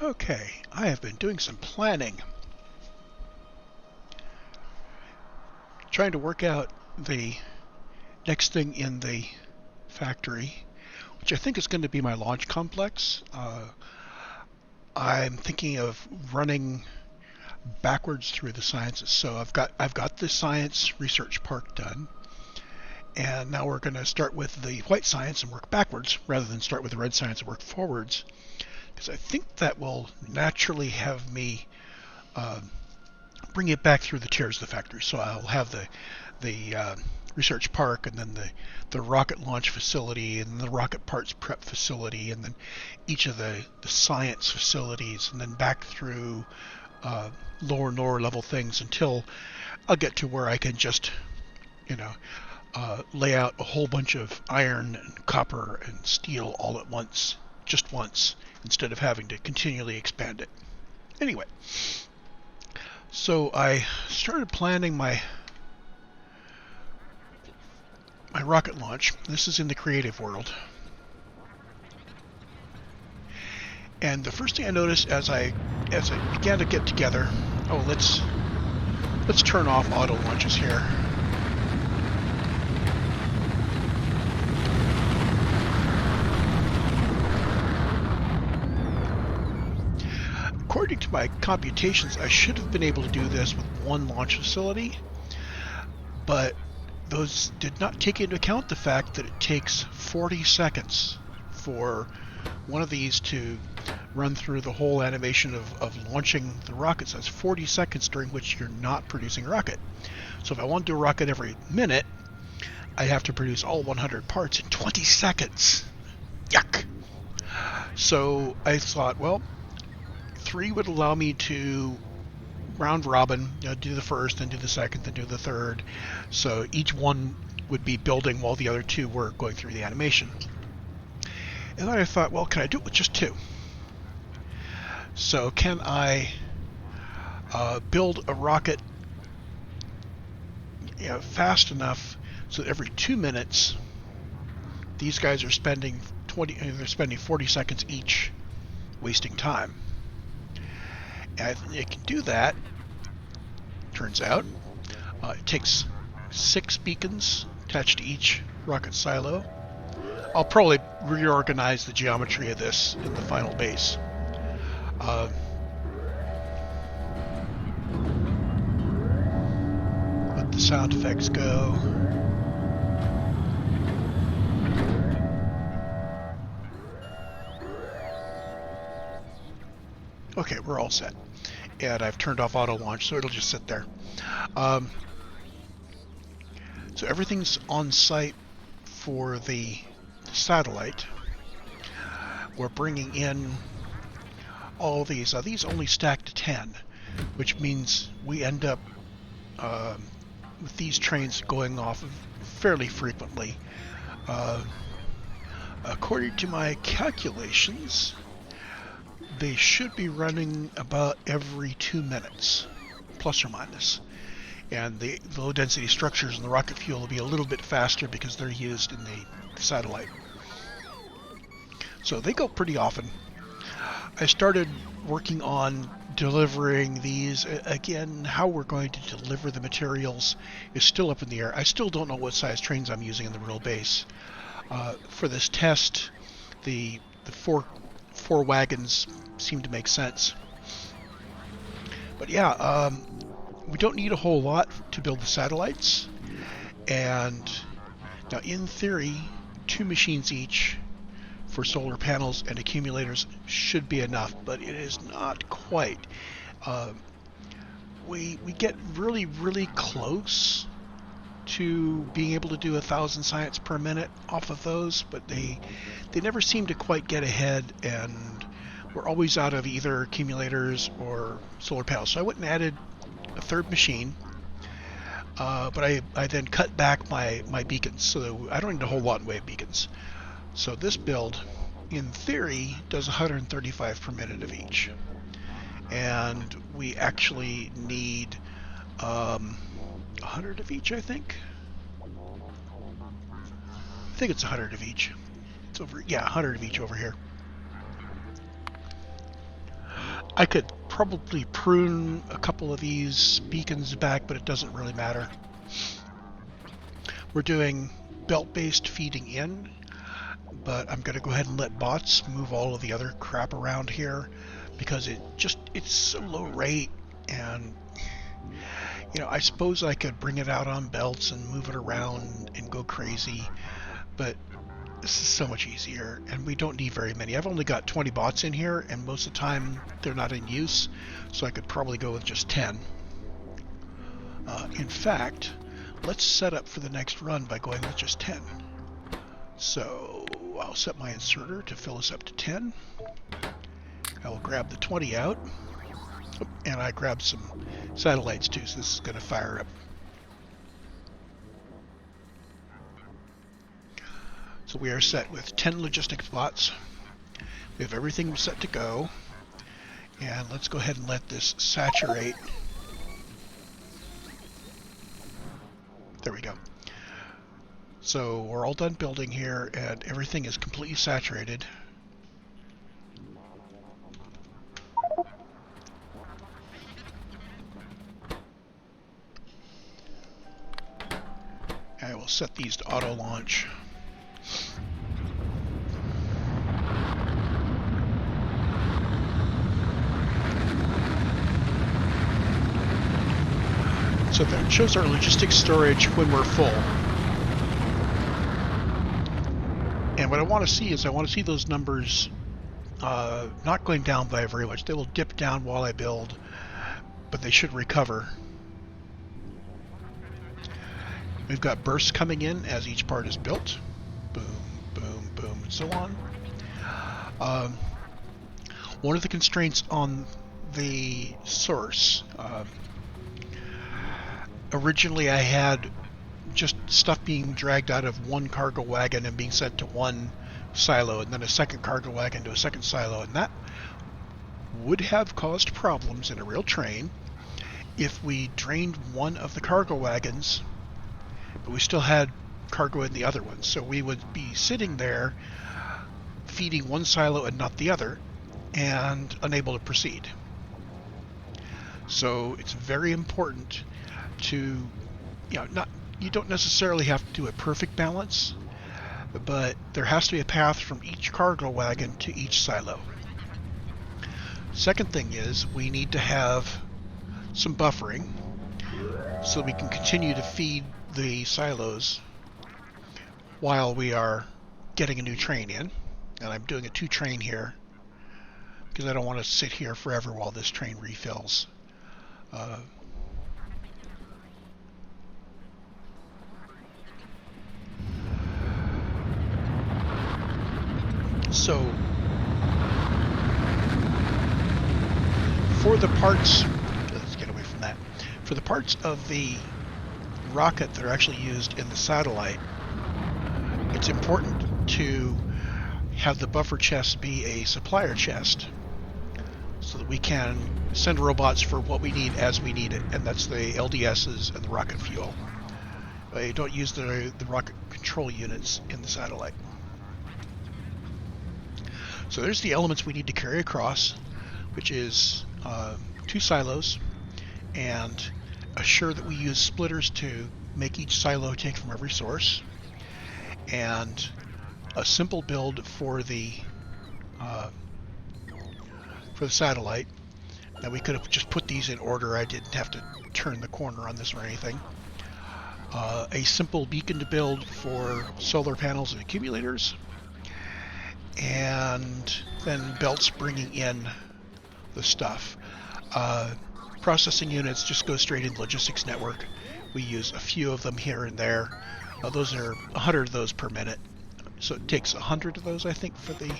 Okay, I have been doing some planning, trying to work out the next thing in the factory, which I think is going to be my launch complex. I'm thinking of running backwards through the sciences. So I've got the science research park done, and now we're going to start with the white science and work backwards rather than start with the red science and work forwards, because I think that will naturally have me uh, bring it back through the tiers of the factory. So I'll have the research park, and then the rocket launch facility, and the rocket parts prep facility, and then each of the science facilities, and then back through lower and lower level things until I'll get to where I can just, you know, lay out a whole bunch of iron and copper and steel all at once, just once, instead of having to continually expand it. Anyway, so I started planning my rocket launch. This is in the creative world. And the first thing I noticed as I began to get together, oh, let's turn off auto launches here. According to my computations, I should have been able to do this with one launch facility, but those did not take into account the fact that it takes 40 seconds for one of these to run through the whole animation of launching the rocket. So that's 40 seconds during which you're not producing a rocket. So if I want to do a rocket every minute, I have to produce all 100 parts in 20 seconds. Yuck! So I thought, well, 3 would allow me to round robin, do the first, then do the second, then do the third. So each one would be building while the other 2 were going through the animation. And then I thought, well, can I do it with just 2? So can I build a rocket fast enough so that every 2 minutes these guys are spending 40 seconds each wasting time? And it can do that, turns out. It takes 6 beacons attached to each rocket silo. I'll probably reorganize the geometry of this in the final base. Let the sound effects go. Okay, we're all set. And I've turned off auto launch, so it'll just sit there. So everything's on site for the satellite. We're bringing in all these. These only stack to 10, which means we end up with these trains going off fairly frequently. According to my calculations, they should be running about every 2 minutes, plus or minus. And the low density structures in the rocket fuel will be a little bit faster because they're used in the satellite. So they go pretty often. I started working on delivering these. Again, how we're going to deliver the materials is still up in the air. I still don't know what size trains I'm using in the real base. For this test, the four wagons seem to make sense. But yeah, we don't need a whole lot to build the satellites. And now in theory, 2 machines each for solar panels and accumulators should be enough, but it is not quite. We get really, really close to being able to do 1,000 science per minute off of those, but they never seem to quite get ahead, and we're always out of either accumulators or solar panels. So I went and added a 3rd machine, but I then cut back my beacons, so I don't need a whole lot in way of beacons. So this build, in theory, does 135 per minute of each. And we actually need 100 of each, I think. I think it's 100 of each. It's over, yeah, 100 of each over here. I could probably prune a couple of these beacons back, but it doesn't really matter. We're doing belt-based feeding in, but I'm going to go ahead and let bots move all of the other crap around here because it's so low rate, and I suppose I could bring it out on belts and move it around and go crazy, but this is so much easier, and we don't need very many. I've only got 20 bots in here, and most of the time they're not in use, so I could probably go with just 10. In fact, let's set up for the next run by going with just 10. So I'll set my inserter to fill us up to 10. I will grab the 20 out, and I grabbed some satellites too, so this is going to fire up. So we are set with 10 logistics bots. We have everything set to go, and let's go ahead and let this saturate. There we go. So we're all done building here, and everything is completely saturated. I will set these to auto launch. So that shows our logistics storage when we're full. And what I want to see is those numbers not going down by very much. They will dip down while I build, but they should recover. We've got bursts coming in as each part is built. Boom, boom, boom, and so on. One of the constraints on the source, originally I had just stuff being dragged out of one cargo wagon and being sent to one silo, and then a second cargo wagon to a second silo, and that would have caused problems in a real train if we drained one of the cargo wagons, but we still had cargo in the other one. So we would be sitting there feeding one silo and not the other, and unable to proceed. So it's very important to, you don't necessarily have to do a perfect balance, but there has to be a path from each cargo wagon to each silo. Second thing is we need to have some buffering so we can continue to feed the silos while we are getting a new train in. And I'm doing a 2 train here because I don't want to sit here forever while this train refills. So for the parts, let's get away from that. For the parts of the rocket that are actually used in the satellite, it's important to have the buffer chest be a supplier chest so that we can send robots for what we need as we need it, and that's the LDSs and the rocket fuel. You don't use the rocket control units in the satellite. So there's the elements we need to carry across, which is 2 silos, and assure that we use splitters to make each silo take from every source, and a simple build for the satellite. Now we could have just put these in order. I didn't have to turn the corner on this or anything. A simple beacon to build for solar panels and accumulators, and then belts bringing in the stuff. Processing units just go straight into logistics network. We use a few of them here and there. Those are 100 of those per minute, so it takes 100 of those, I think, for the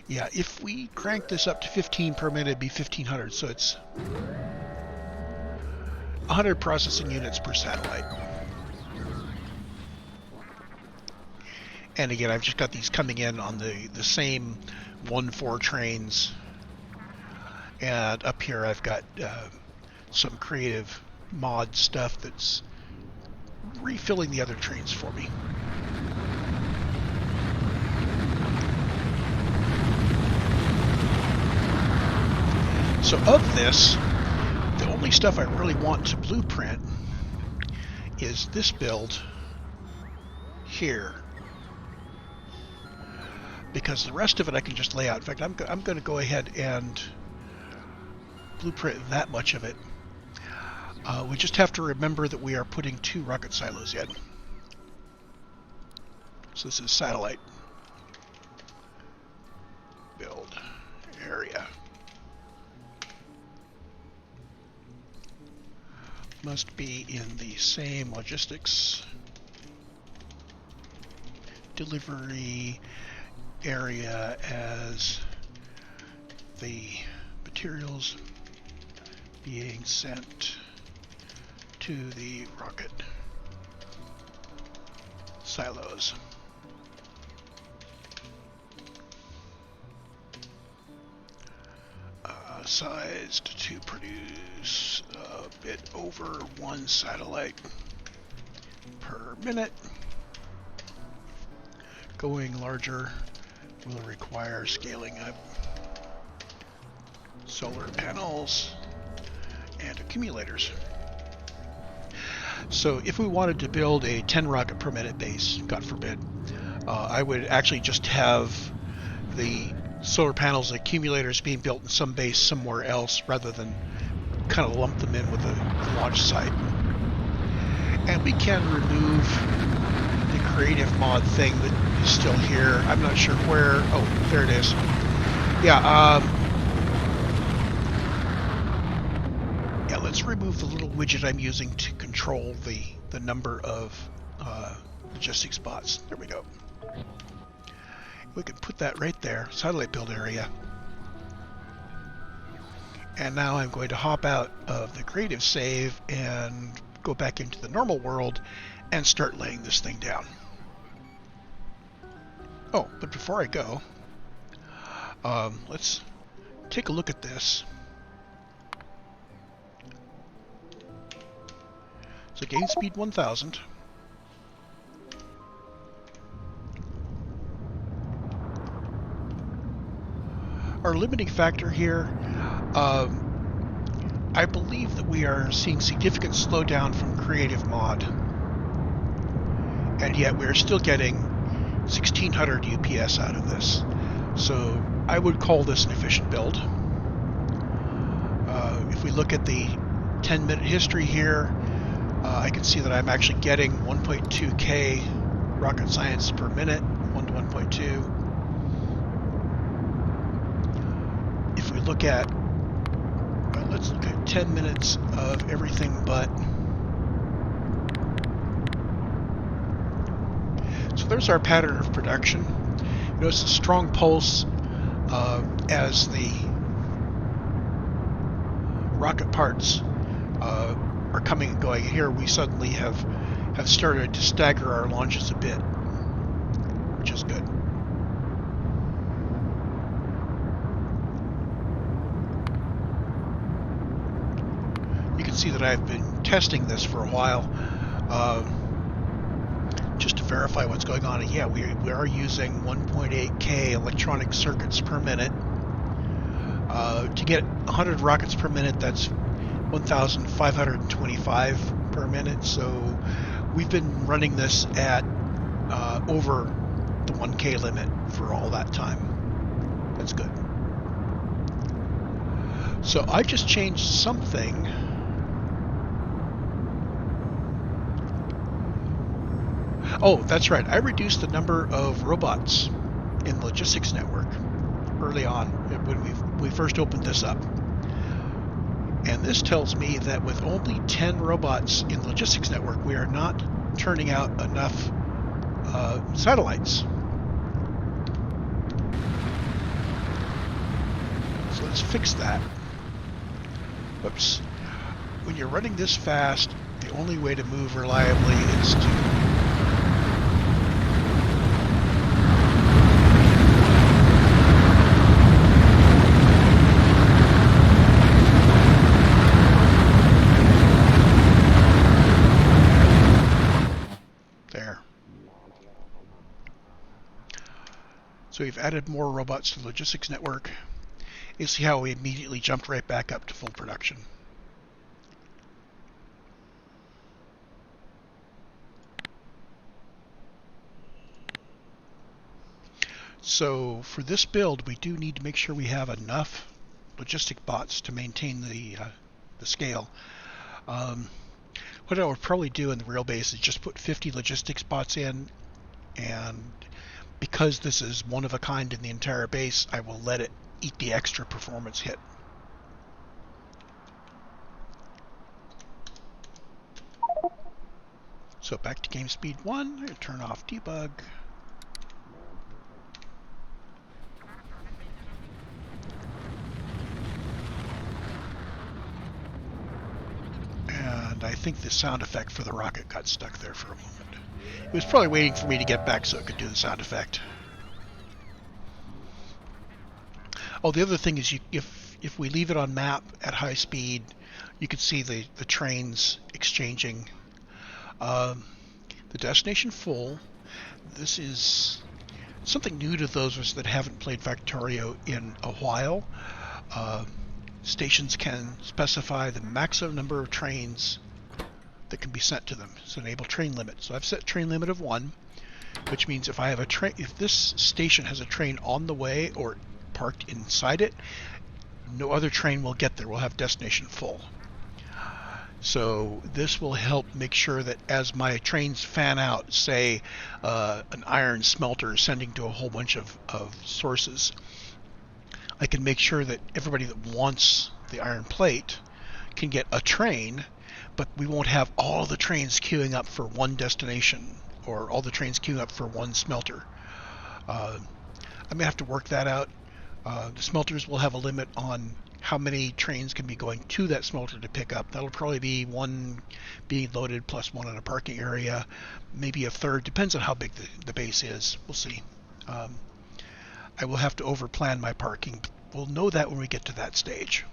yeah, if we crank this up to 15 per minute, it'd be 1500, so it's 100 processing units per satellite. And again, I've just got these coming in on the same 1-4 trains. And up here I've got some creative mod stuff that's refilling the other trains for me. So of this, the only stuff I really want to blueprint is this build here, because the rest of it I can just lay out. In fact, I'm going to go ahead and blueprint that much of it. We just have to remember that we are putting 2 rocket silos in. So this is satellite build area. Must be in the same logistics delivery area as the materials being sent to the rocket silos. Sized to produce a bit over 1 satellite per minute. Going larger will require scaling up solar panels and accumulators. So if we wanted to build a 10 rocket per minute base, God forbid, I would actually just have the solar panels and accumulators being built in some base somewhere else rather than kind of lump them in with the launch site. And we can remove the creative mod thing that is still here. I'm not sure where. Oh, there it is. Yeah, yeah, let's remove the little widget I'm using to control the number of logistic spots. There we go. We can put that right there, satellite build area. And now I'm going to hop out of the creative save and go back into the normal world and start laying this thing down. Oh, but before I go, let's take a look at this. So gain speed 1000. Our limiting factor here, I believe that we are seeing significant slowdown from creative mod, and yet we're still getting 1600 UPS out of this. So I would call this an efficient build. If we look at the 10-minute history here, I can see that I'm actually getting 1.2K rocket science per minute, 1 to 1.2. If we look at, let's look at 10 minutes of everything but. So there's our pattern of production. You notice a strong pulse as the rocket parts are coming and going. Here we suddenly have started to stagger our launches a bit, which is good. You can see that I've been testing this for a while just to verify what's going on. And yeah, we are using 1.8K electronic circuits per minute. To get 100 rockets per minute, that's 1,525 per minute. So we've been running this at over the 1K limit for all that time. That's good. So I just changed something. Oh, that's right. I reduced the number of robots in the logistics network early on when we first opened this up. And this tells me that with only 10 robots in the logistics network, we are not turning out enough satellites. So let's fix that. Whoops. When you're running this fast, the only way to move reliably is to So we've added more robots to the logistics network, You see how we immediately jumped right back up to full production. So for this build, we do need to make sure we have enough logistic bots to maintain the scale. What I would probably do in the real base is just put 50 logistics bots in, and because this is one of a kind in the entire base, I will let it eat the extra performance hit. So back to game speed 1, and turn off debug. And I think the sound effect for the rocket got stuck there for a moment. It was probably waiting for me to get back so it could do the sound effect. Oh, the other thing is if we leave it on map at high speed, you can see the trains exchanging. The destination full. This is something new to those of us that haven't played Factorio in a while. Stations can specify the maximum number of trains that can be sent to them. So enable train limit. So I've set train limit of 1, which means if I have a train, if this station has a train on the way or parked inside it, no other train will get there. We'll have destination full. So this will help make sure that as my trains fan out, say an iron smelter sending to a whole bunch of sources, I can make sure that everybody that wants the iron plate can get a train, but we won't have all the trains queuing up for one destination or all the trains queuing up for one smelter. I'm going to have to work that out. The smelters will have a limit on how many trains can be going to that smelter to pick up. That'll probably be one being loaded plus one in a parking area, maybe a third, depends on how big the base is. We'll see. I will have to overplan my parking. We'll know that when we get to that stage.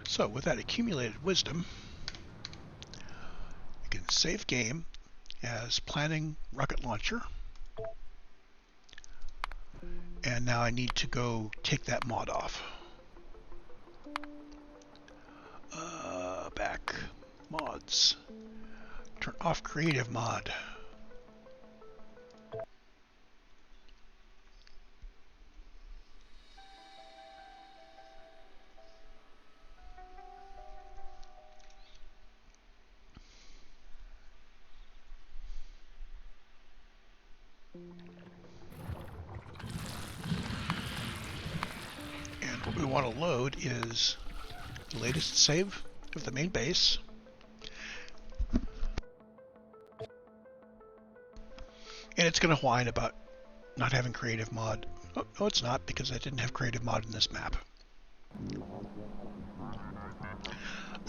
So with that accumulated wisdom, we can save game as planning rocket launcher. And now I need to go take that mod off. Back. Mods. Turn off creative mod. And what we want to load is the latest save of the main base. And it's going to whine about not having creative mod. Oh, no, it's not, because I didn't have creative mod in this map.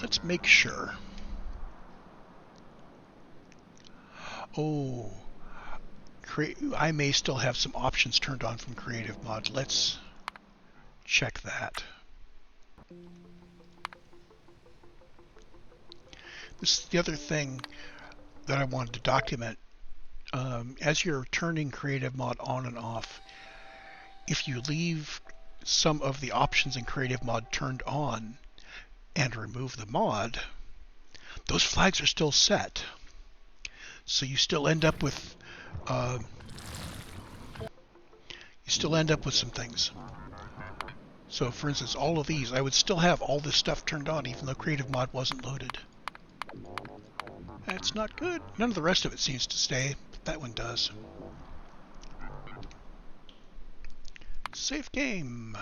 Let's make sure. Oh, I may still have some options turned on from creative mod. Let's check that. This is the other thing that I wanted to document. As you're turning creative mod on and off, if you leave some of the options in creative mod turned on and remove the mod, those flags are still set. So you still end up with some things. So for instance, all of these, I would still have all this stuff turned on even though creative mod wasn't loaded. That's not good. None of the rest of it seems to stay, but that one does. Save game.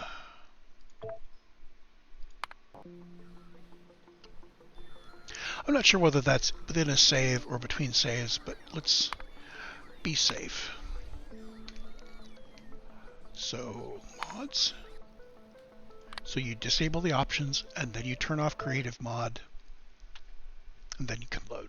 I'm not sure whether that's within a save or between saves, but let's be safe. So, mods. So you disable the options, and then you turn off creative mod, and then you can load.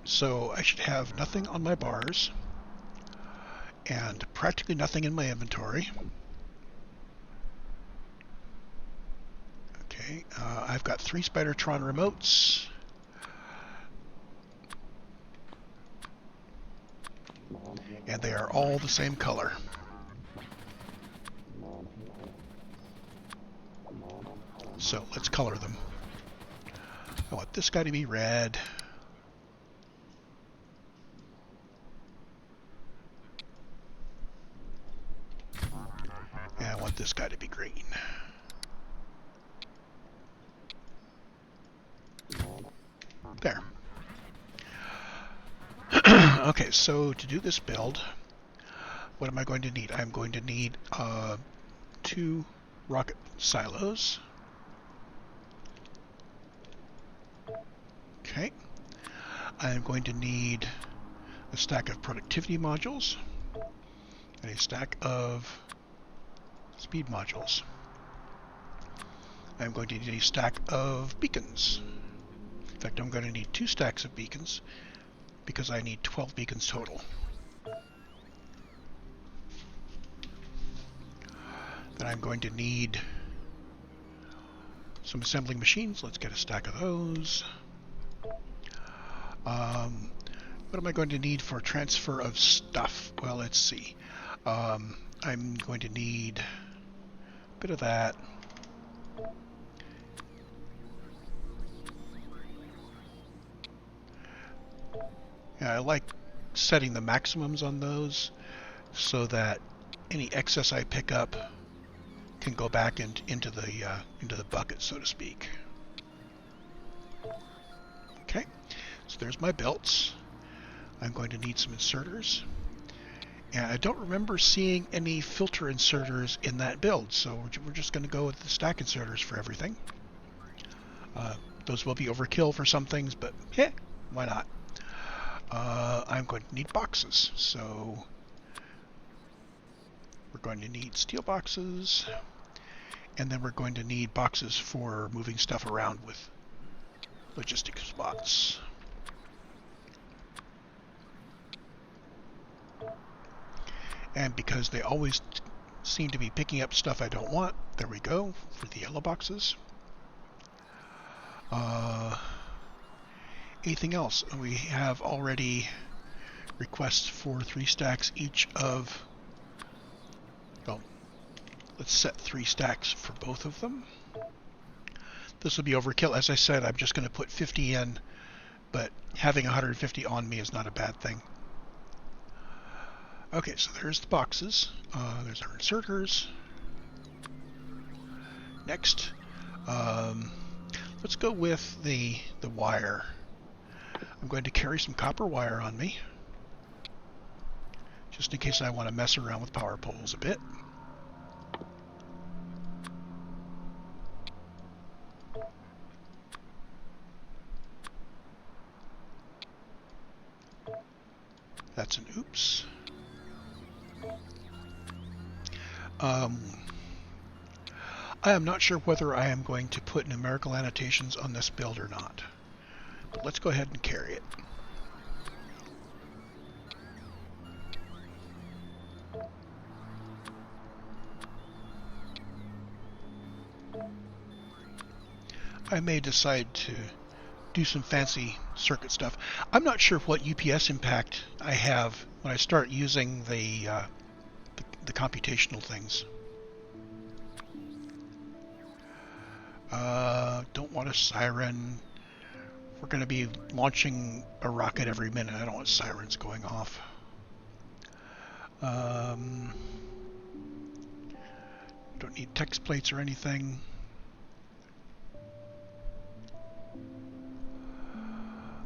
So I should have nothing on my bars and practically nothing in my inventory. Okay, I've got 3 Spidertron remotes. And they are all the same color. So let's color them. I want this guy to be red. And I want this guy to be green. There. Okay, so to do this build, what am I going to need? I'm going to need 2 rocket silos. Okay. I'm going to need a stack of productivity modules and a stack of speed modules. I'm going to need a stack of beacons. In fact, I'm going to need 2 stacks of beacons because I need 12 beacons total. Then I'm going to need some assembling machines. Let's get a stack of those. What am I going to need for transfer of stuff? Well, let's see. I'm going to need a bit of that. Yeah, I like setting the maximums on those so that any excess I pick up can go back into the bucket, so to speak. Okay, so there's my belts. I'm going to need some inserters. And I don't remember seeing any filter inserters in that build, so we're just going to go with the stack inserters for everything. Those will be overkill for some things, but why not? I'm going to need boxes, so we're going to need steel boxes, and then we're going to need boxes for moving stuff around with logistic spots. And because they always seem to be picking up stuff I don't want, there we go for the yellow boxes. Anything else? We have already requests for 3 stacks each of, well, let's set 3 stacks for both of them. This will be overkill. As I said, I'm just going to put 50 in, but having 150 on me is not a bad thing. Okay, so there's the boxes. There's our inserters. Next, let's go with the wire. I'm going to carry some copper wire on me, just in case I want to mess around with power poles a bit. That's an oops. I am not sure whether I am going to put numerical annotations on this build or not, but let's go ahead and carry it. I may decide to do some fancy circuit stuff. I'm not sure what UPS impact I have when I start using the computational things. Don't want a siren. We're going to be launching a rocket every minute. I don't want sirens going off. Don't need text plates or anything.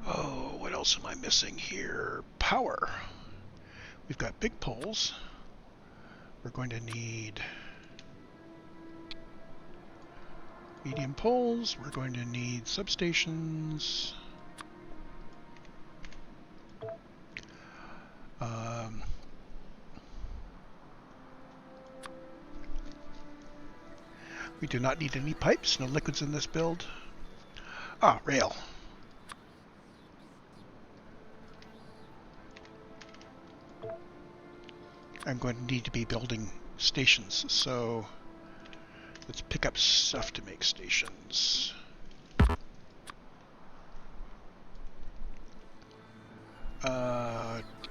Oh, what else am I missing here? Power. We've got big poles. We're going to need medium poles. We're going to need substations. We do not need any pipes, no liquids in this build. Ah, rail. I'm going to need to be building stations, so let's pick up stuff to make stations.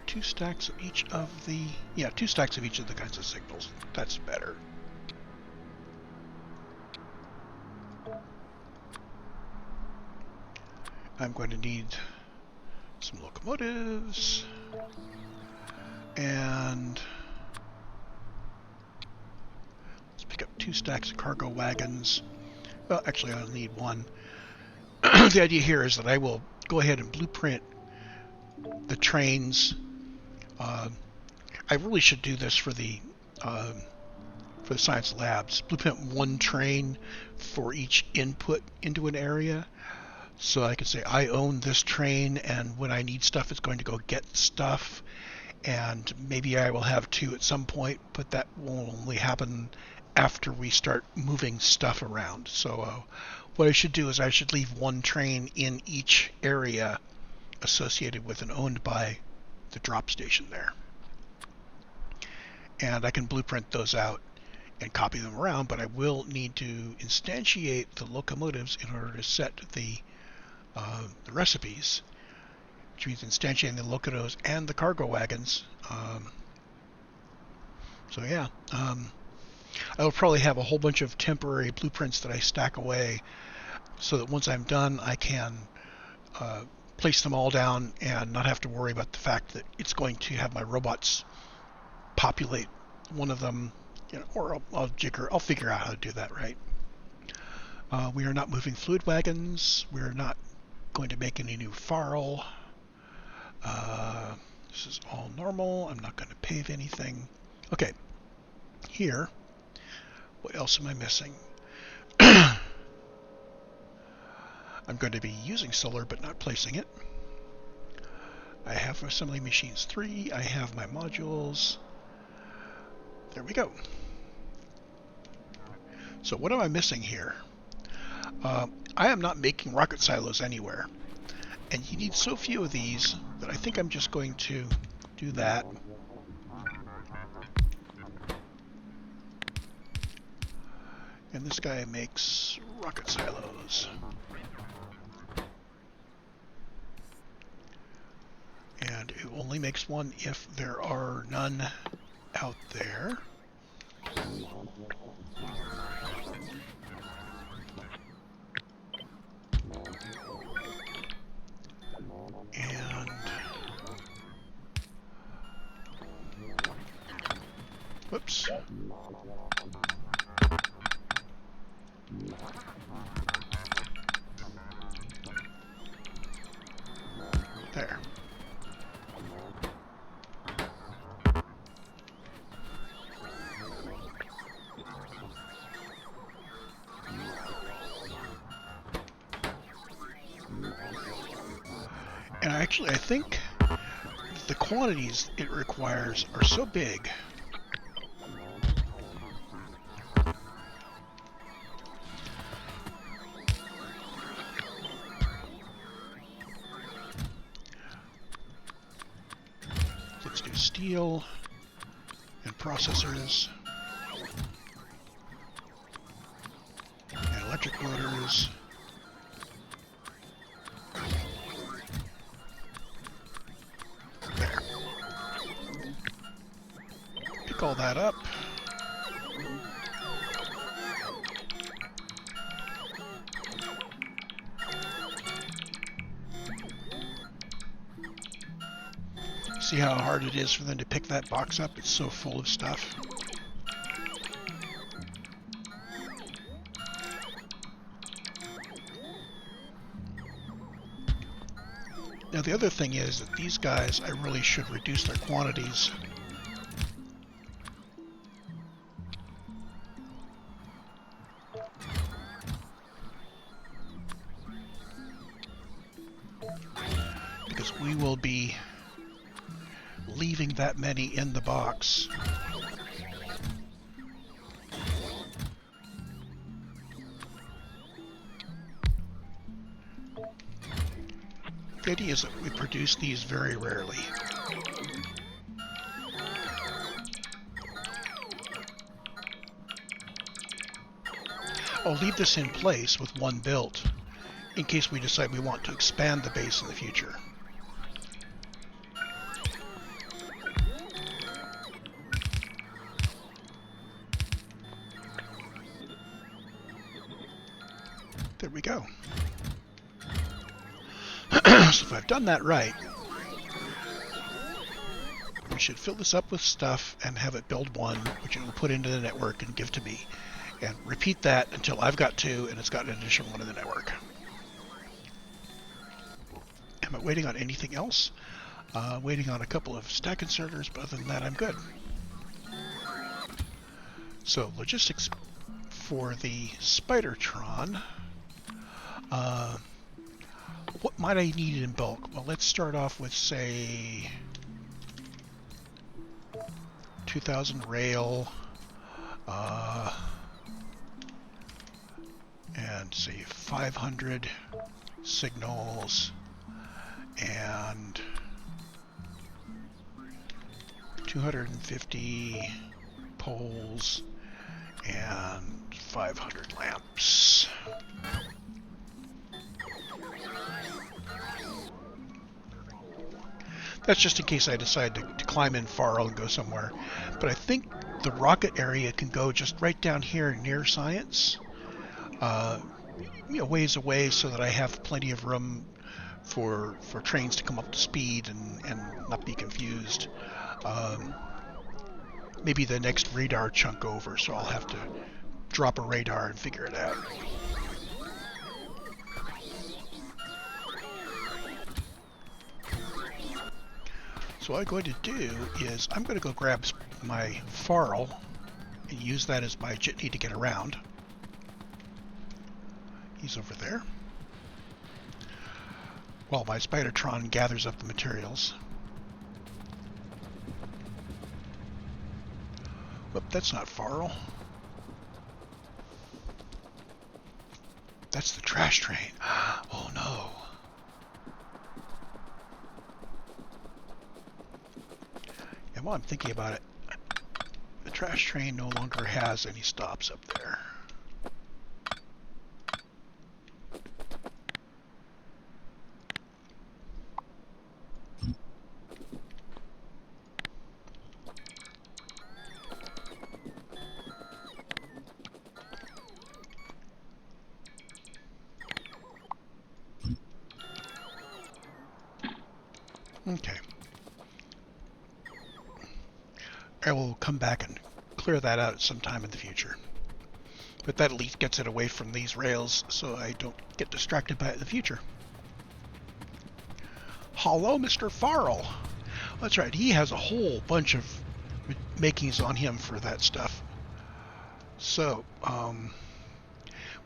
Two stacks of each of the, yeah, 2 stacks of each of the kinds of signals. That's better. I'm going to need some locomotives and let's pick up 2 stacks of cargo wagons. Well, actually I'll need 1. The idea here is that I will go ahead and blueprint the trains. I really should do this for the science labs. Blueprint 1 train for each input into an area, so I can say I own this train, and when I need stuff, it's going to go get stuff. And maybe I will have 2 at some point, but that will only happen after we start moving stuff around. So what I should do is I should leave 1 train in each area associated with and owned by the drop station there. And I can blueprint those out and copy them around, but I will need to instantiate the locomotives in order to set the recipes, which means instantiating the locomotives and the cargo wagons. So yeah, I will probably have a whole bunch of temporary blueprints that I stack away so that once I'm done, I can place them all down and not have to worry about the fact that it's going to have my robots populate one of them, you know, or I'll figure out how to do that, right? We are not moving fluid wagons. We're not going to make any new farl. This is all normal. I'm not going to pave anything. Okay, here, what else am I missing? I'm going to be using solar but not placing it. I have assembly machines 3. I have my modules. There we go. So what am I missing here? I am not making rocket silos anywhere. And you need so few of these that I think I'm just going to do that. And this guy makes rocket silos. And it only makes 1 if there are none out there. And whoops. There. And actually, I think the quantities it requires are so big let's do steel and processors and electric motors. There. Pick all that up. See how hard it is for them to pick that box up? It's so full of stuff. Now the other thing is that these guys, I really should reduce their quantities. Because we will be leaving that many in the box. The idea is that we produce these very rarely. I'll leave this in place with one built in case we decide we want to expand the base in the future. There we go. So if I've done that right, we should fill this up with stuff and have it build one, which it will put into the network and give to me. And repeat that until I've got two and it's got an additional one in the network. Am I waiting on anything else? Waiting on a couple of stack inserters, but other than that, I'm good. So logistics for the Spidertron. What might I need in bulk? Well, let's start off with, say, 2,000 rail, and say 500 signals, and 250 poles, and 500 lamps. That's just in case I decide to climb in Farl and go somewhere. But I think the rocket area can go just right down here near Science, ways away, so that I have plenty of room for trains to come up to speed and not be confused. Maybe the next radar chunk over, so I'll have to drop a radar and figure it out. So what I'm going to do is I'm going to go grab my Farl and use that as my jitney to get around. He's over there. While my Spidertron gathers up the materials. Whoop, that's not Farl. That's the trash train. Oh no. And while I'm thinking about it, the trash train no longer has any stops up there. Okay. I will come back and clear that out at some time in the future. But that at least gets it away from these rails so I don't get distracted by it in the future. Hello, Mr. Farl. That's right, he has a whole bunch of makings on him for that stuff. So,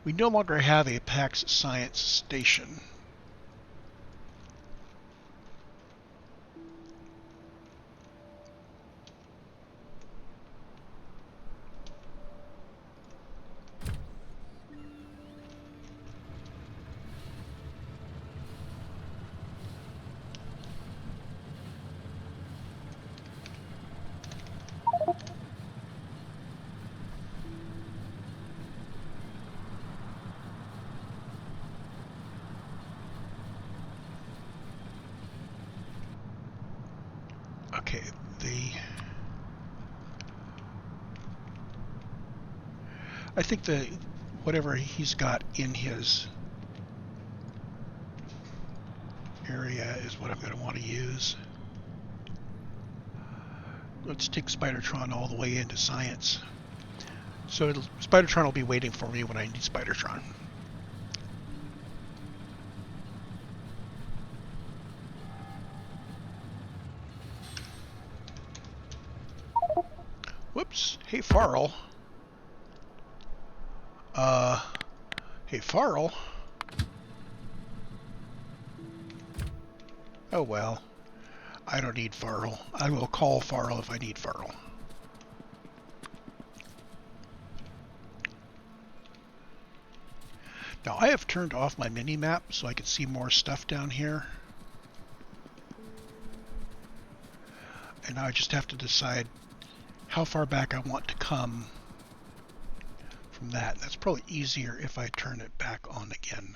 we no longer have a PAX Science Station. Okay, I think whatever he's got in his area is what I'm going to want to use. Let's take Spidertron all the way into Science. So Spidertron will be waiting for me when I need Spidertron. Whoops. Hey, Farl. Hey, Farl. Oh, well. I don't need Farl. I will call Farl if I need Farl. Now, I have turned off my mini-map so I can see more stuff down here. And now I just have to decide how far back I want to come from that. That's probably easier if I turn it back on again.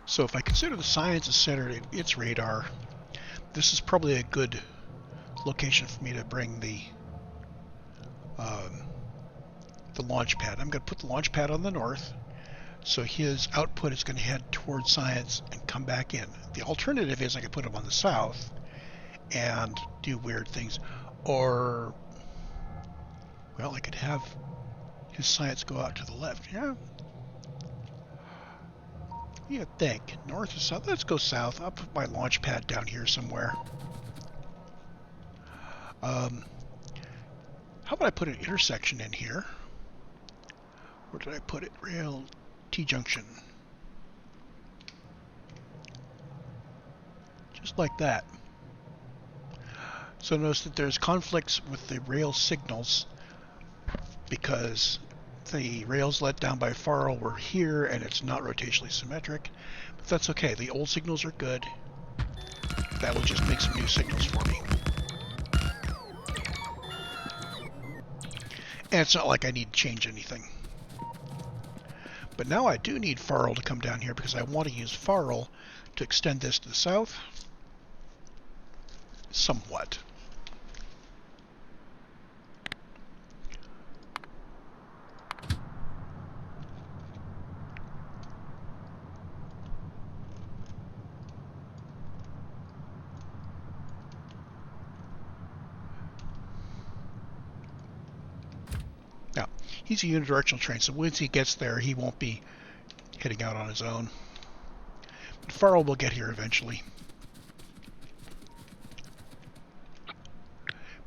So if I consider the science is centered in its radar, this is probably a good location for me to bring the launch pad. I'm going to put the launch pad on the north, so his output is going to head towards science and come back in. The alternative is I could put him on the south and do weird things, or, well, I could have his science go out to the left. Yeah, you think north or south? Let's go south. I'll put my launch pad down here somewhere. How about I put an intersection in here? Where did I put it? Rail T-junction. Just like that. So notice that there's conflicts with the rail signals because the rails let down by Farrell were here and it's not rotationally symmetric. But that's okay. The old signals are good. That will just make some new signals for me. And it's not like I need to change anything. But now I do need Farrell to come down here because I want to use Farrell to extend this to the south. Somewhat. Now, he's a unidirectional train, so once he gets there, he won't be heading out on his own. But Farrell will get here eventually.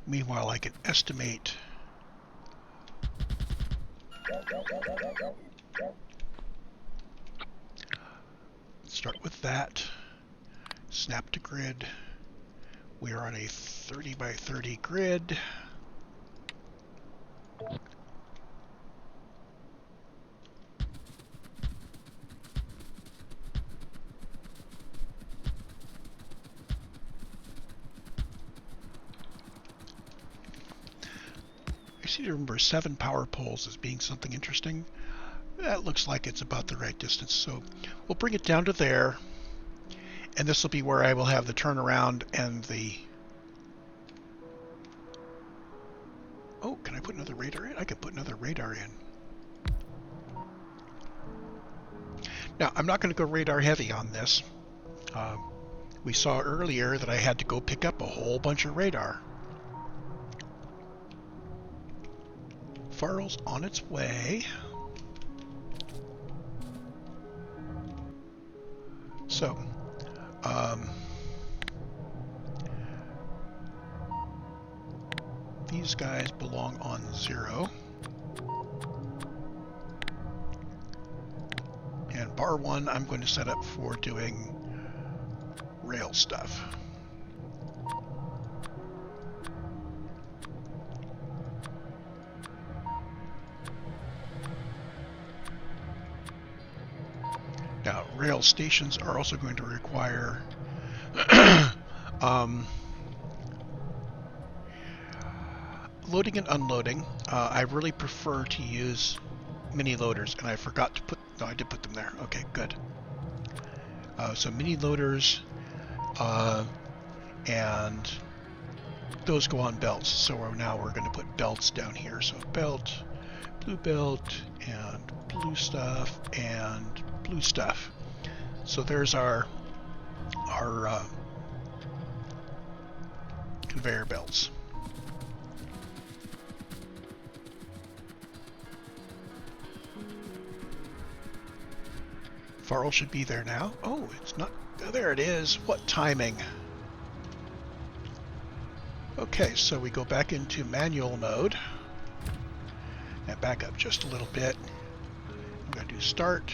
Meanwhile, I can estimate start with that. Snap to grid. We are on a 30 by 30 grid. I seem to remember 7 power poles as being something interesting. That looks like it's about the right distance, so we'll bring it down to there, and this will be where I will have the turnaround and the... Oh, can I put another radar in? I could put another radar in. Now, I'm not going to go radar heavy on this. We saw earlier that I had to go pick up a whole bunch of radar. Farrell's on its way. So, these guys belong on 0. And bar 1 I'm going to set up for doing rail stuff. Now, rail stations are also going to require loading and unloading. I really prefer to use mini loaders, and I forgot to put... No, I did put them there. Okay, good. So mini loaders, and those go on belts. So now we're going to put belts down here. So belt, and blue stuff, and blue stuff. So there's our conveyor belts. Farrell should be there now. Oh, it's not. Oh, there it is. What timing? Okay, so we go back into manual mode and back up just a little bit. I'm going to do start.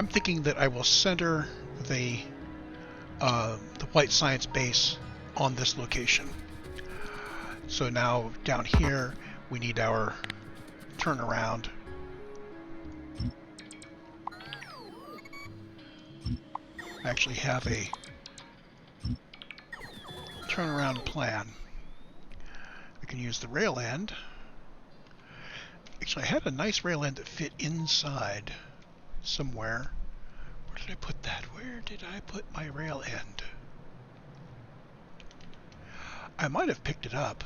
I'm thinking that I will center the white science base on this location. So now down here we need our turnaround. I actually have a turnaround plan. I can use the rail end. Actually, I had a nice rail end that fit inside somewhere. Where did I put that? Where did I put my rail end? I might have picked it up.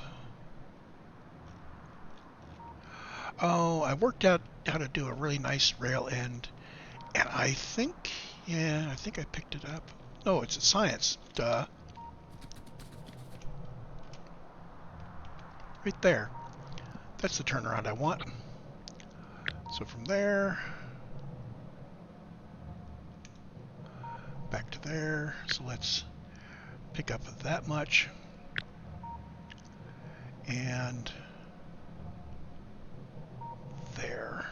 Oh, I worked out how to do a really nice rail end, and I think I picked it up. No, it's a science. Duh. Right there. That's the turnaround I want. So from there, back to there. So let's pick up that much. And there.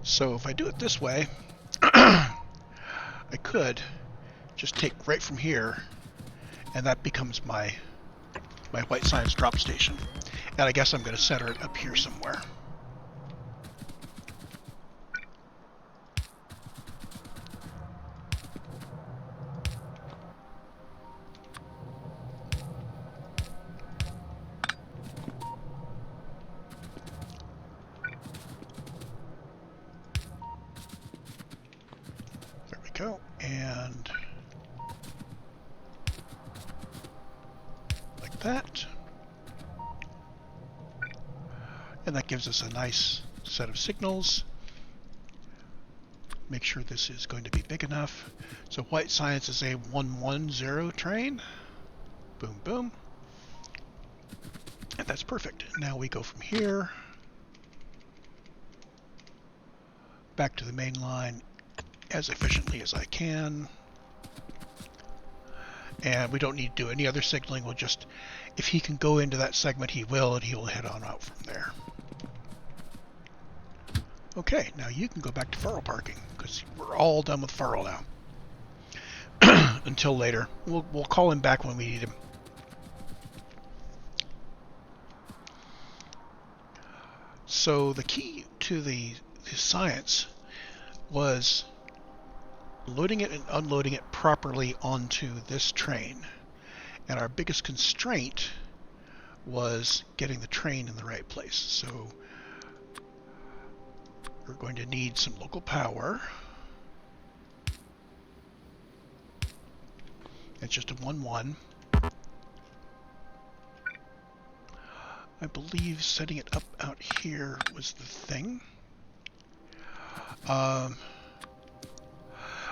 So if I do it this way, I could just take right from here, and that becomes my white science drop station. And I guess I'm going to center it up here somewhere. There we go. And like that. And that gives us a nice set of signals. Make sure this is going to be big enough. So white science is a 110 train. Boom, boom. And that's perfect. Now we go from here back to the main line as efficiently as I can. And we don't need to do any other signaling. We'll just, if he can go into that segment, he will, and he will head on out from there. Okay, now you can go back to furrow parking, because we're all done with furrow now. Until later. We'll call him back when we need him. So the key to the science was loading it and unloading it properly onto this train. And our biggest constraint was getting the train in the right place. So we're going to need some local power. It's just a 1-1. I believe setting it up out here was the thing.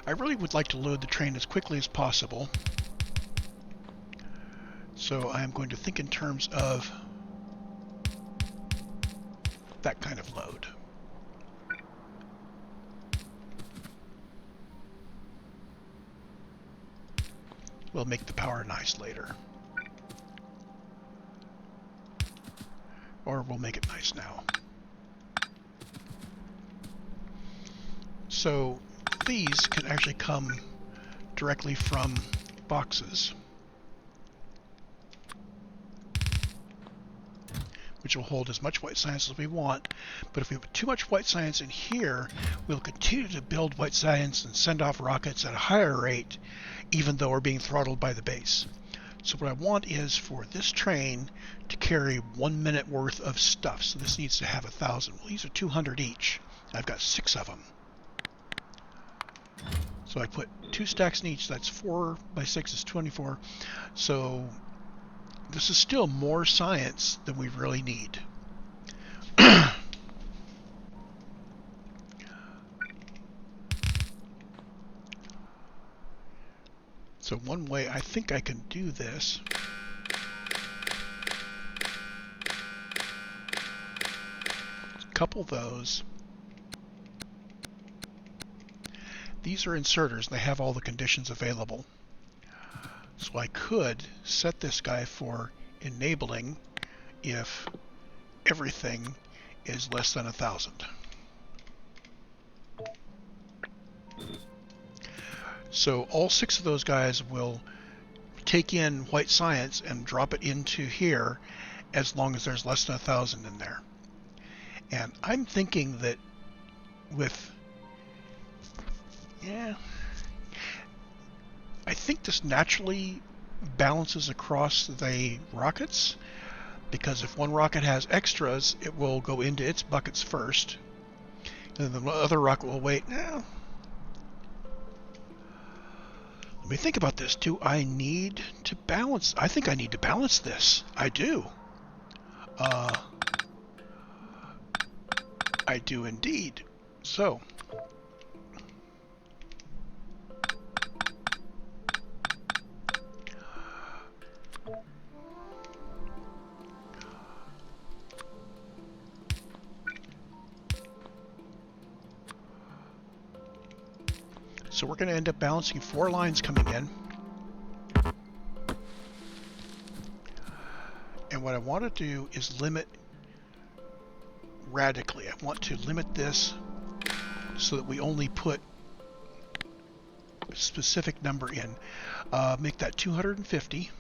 I really would like to load the train as quickly as possible. So I am going to think in terms of that kind of load. We'll make the power nice later. Or we'll make it nice now. So these can actually come directly from boxes, which will hold as much white science as we want. But if we put too much white science in here, we'll continue to build white science and send off rockets at a higher rate, even though we're being throttled by the base. So what I want is for this train to carry 1 minute worth of stuff. So this needs to have 1,000. Well, these are 200 each. I've got 6 of them. So I put 2 stacks in each. That's 4 by 6 is 24. So this is still more science than we really need. So one way I think I can do this is couple those. These are inserters, and they have all the conditions available. So I could set this guy for enabling if everything is less than 1,000. So all 6 of those guys will take in white science and drop it into here as long as there's less than 1,000 in there. And I'm thinking that with, I think this naturally balances across the rockets, because if one rocket has extras, it will go into its buckets first, and then the other rocket will wait. Now, let me think about this. Do I need to balance? I think I need to balance this. I do. I do indeed. So, we're going to end up balancing 4 lines coming in. And what I want to do is limit radically. I want to limit this so that we only put a specific number in. Make that 250.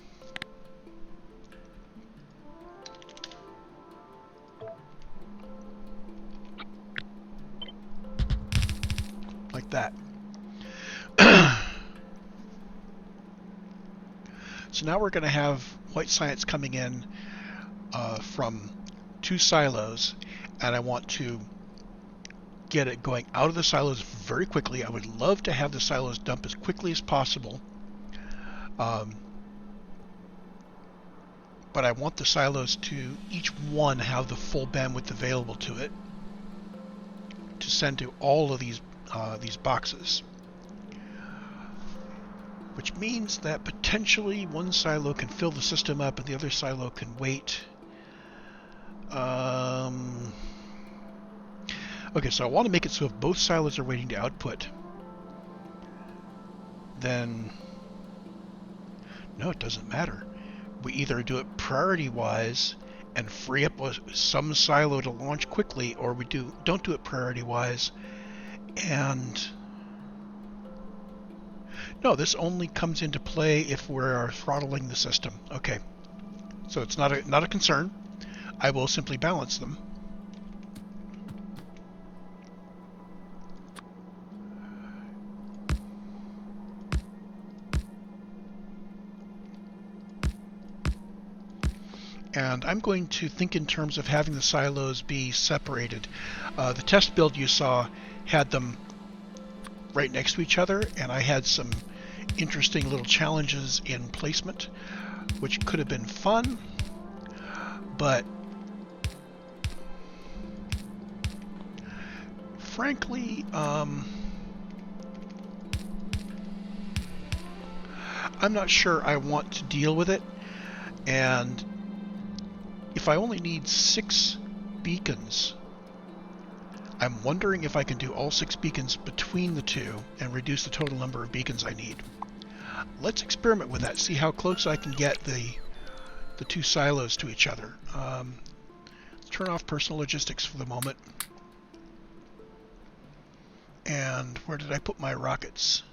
Like that. So now we're going to have white science coming in from 2 silos, and I want to get it going out of the silos very quickly. I would love to have the silos dump as quickly as possible, but I want the silos to each one have the full bandwidth available to it to send to all of these boxes. Which means that potentially one silo can fill the system up and the other silo can wait. Okay, so I want to make it so if both silos are waiting to output, then no, it doesn't matter. We either do it priority-wise and free up some silo to launch quickly, or we don't do it priority-wise and... No, this only comes into play if we're throttling the system. Okay, so it's not a concern. I will simply balance them. And I'm going to think in terms of having the silos be separated. The test build you saw had them right next to each other, and I had some interesting little challenges in placement, which could have been fun, but frankly, I'm not sure I want to deal with it. And if I only need 6 beacons, I'm wondering if I can do all 6 beacons between the 2 and reduce the total number of beacons I need. Let's experiment with that, see how close I can get the 2 silos to each other. Let's turn off personal logistics for the moment. And where did I put my rockets?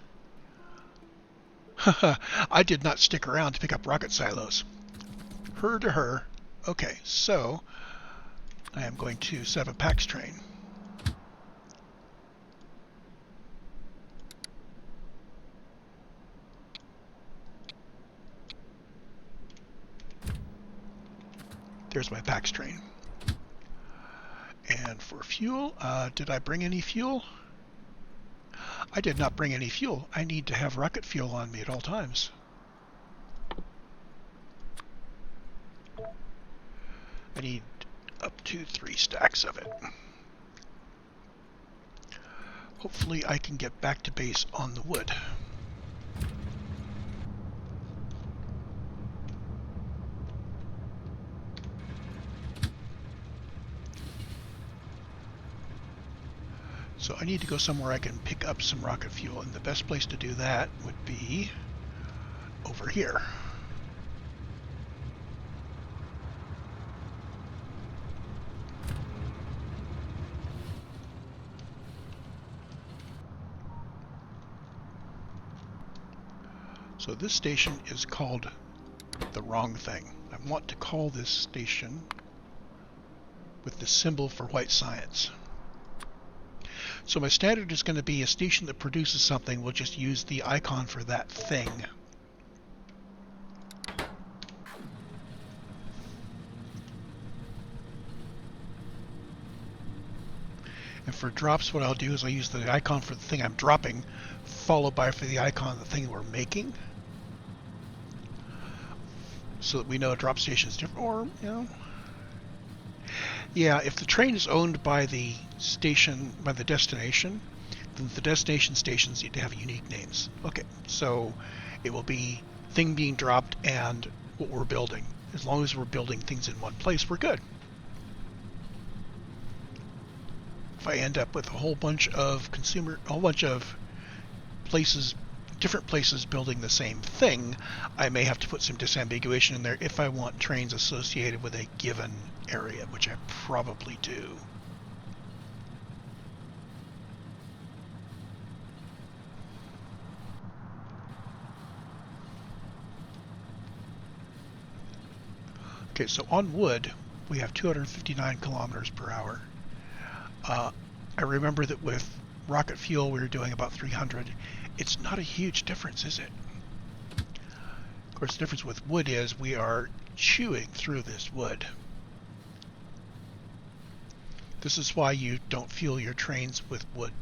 I did not stick around to pick up rocket silos. Her to her. Okay, so I am going to set up a PAX train. There's my PAX train. And for fuel, did I bring any fuel? I did not bring any fuel. I need to have rocket fuel on me at all times. I need up to 3 stacks of it. Hopefully I can get back to base on the wood. So I need to go somewhere I can pick up some rocket fuel, and the best place to do that would be over here. So this station is called the wrong thing. I want to call this station with the symbol for white science. So my standard is going to be a station that produces something. We'll just use the icon for that thing. And for drops, what I'll do is I'll use the icon for the thing I'm dropping, followed by for the icon of the thing we're making, so that we know a drop station is different. Or, you know, yeah, if the train is owned by the station, by the destination, then the destination stations need to have unique names. Okay, so it will be thing being dropped and what we're building. As long as we're building things in one place, we're good. If I end up with a whole bunch of places, different places building the same thing, I may have to put some disambiguation in there if I want trains associated with a given area, which I probably do. Okay, so on wood, we have 259 kilometers per hour. I remember that with rocket fuel, we were doing about 300. It's not a huge difference, is it? Of course, the difference with wood is we are chewing through this wood. This is why you don't fuel your trains with wood.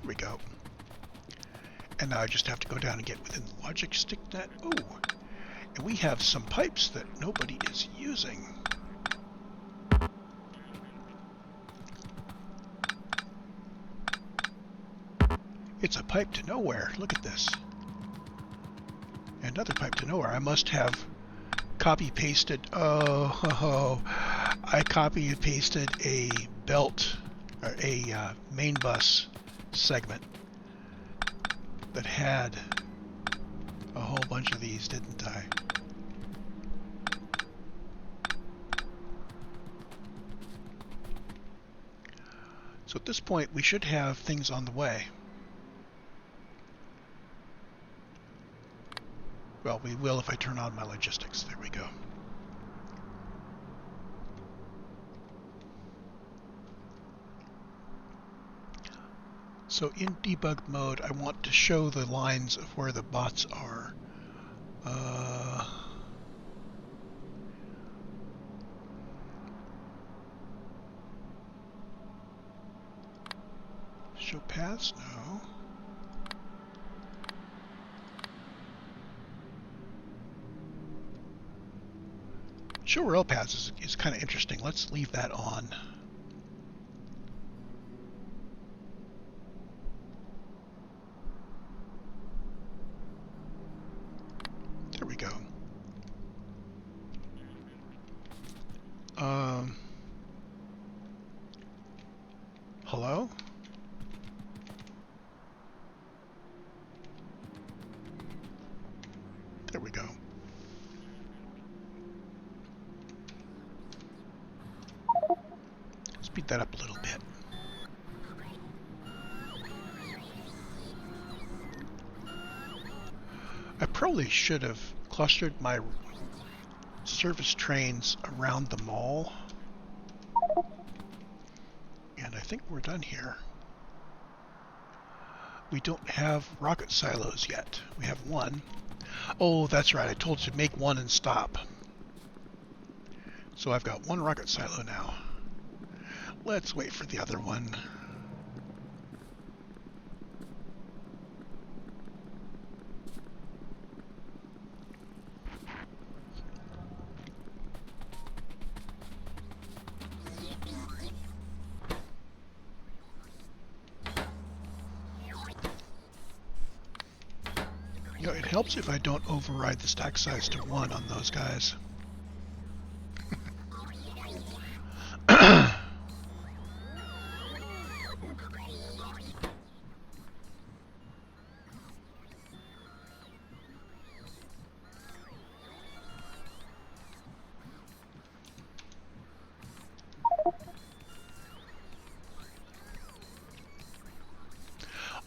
Here we go. And now I just have to go down and get within the logic stick net. Oh, and we have some pipes that nobody is using. It's a pipe to nowhere. Look at this. Another pipe to nowhere. I must have copy-pasted. Oh, I copy and pasted a belt, or a main bus segment that had a whole bunch of these, didn't I? So at this point, we should have things on the way. Well, we will if I turn on my logistics. There we go. So in debug mode, I want to show the lines of where the bots are. Show paths? No. Show rail paths is kind of interesting. Let's leave that on. There we go. Hello? There we go. Speed that up a little bit. I probably should have clustered my service trains around the mall. And I think we're done here. We don't have rocket silos yet. We have one. Oh, that's right. I told you to make one and stop. So I've got one rocket silo now. Let's wait for the other one. You know, it helps if I don't override the stack size to 1 on those guys.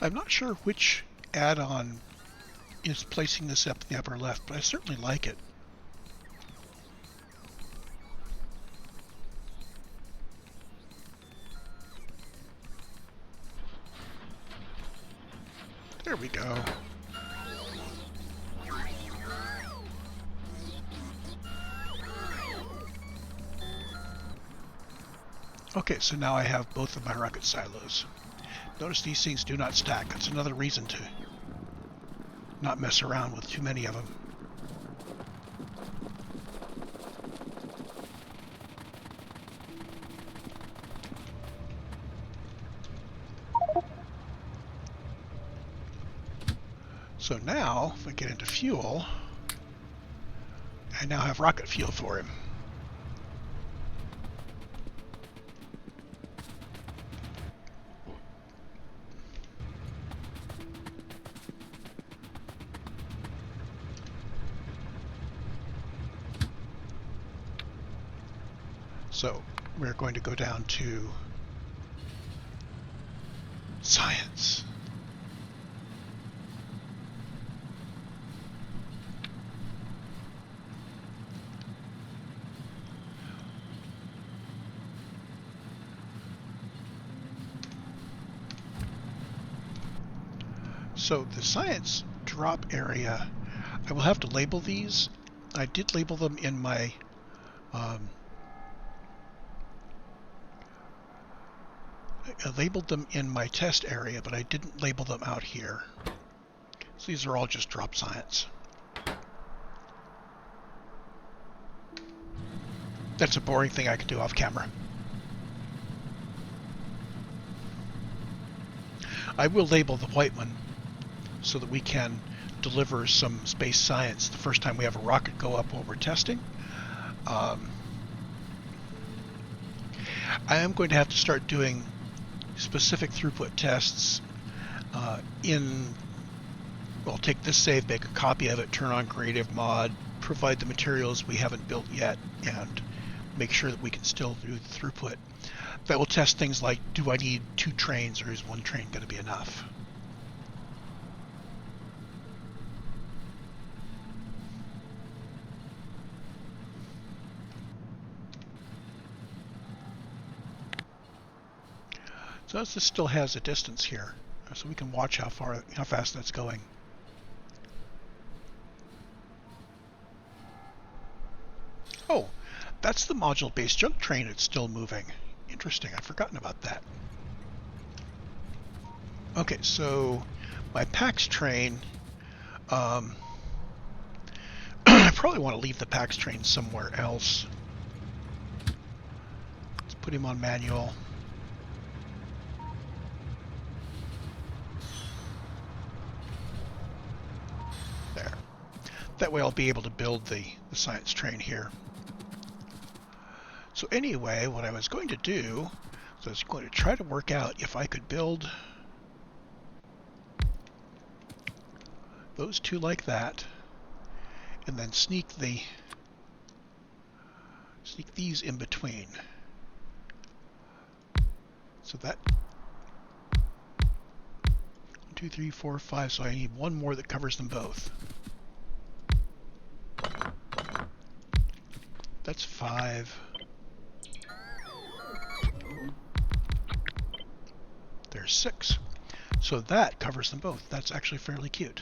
I'm not sure which add-on is placing this up in the upper left, but I certainly like it. There we go. Okay, so now I have both of my rocket silos. Notice these things do not stack. That's another reason to not mess around with too many of them. So now, if I get into fuel, I now have rocket fuel for him. So we're going to go down to science. So the science drop area, I will have to label these. I did label them in my I labeled them in my test area, but I didn't label them out here. So these are all just drop science. That's a boring thing I could do off camera. I will label the white one so that we can deliver some space science the first time we have a rocket go up while we're testing. I am going to have to start doing specific throughput tests well, take this save, make a copy of it, turn on creative mod, provide the materials we haven't built yet, and make sure that we can still do the throughput. That will test things like, do I need 2 trains or is 1 train going to be enough? So this still has a distance here, so we can watch how fast that's going. Oh, that's the module-based junk train. It's still moving. Interesting. I'd forgotten about that. Okay, so my PAX train. I probably want to leave the PAX train somewhere else. Let's put him on manual. There. That way I'll be able to build the science train here. So anyway, what I was going to do is I was going to try to work out if I could build those 2 like that, and then sneak these in between. So that 1, 2, 3, 4, 5. So I need 1 more that covers them both. That's 5. There's 6. So that covers them both. That's actually fairly cute.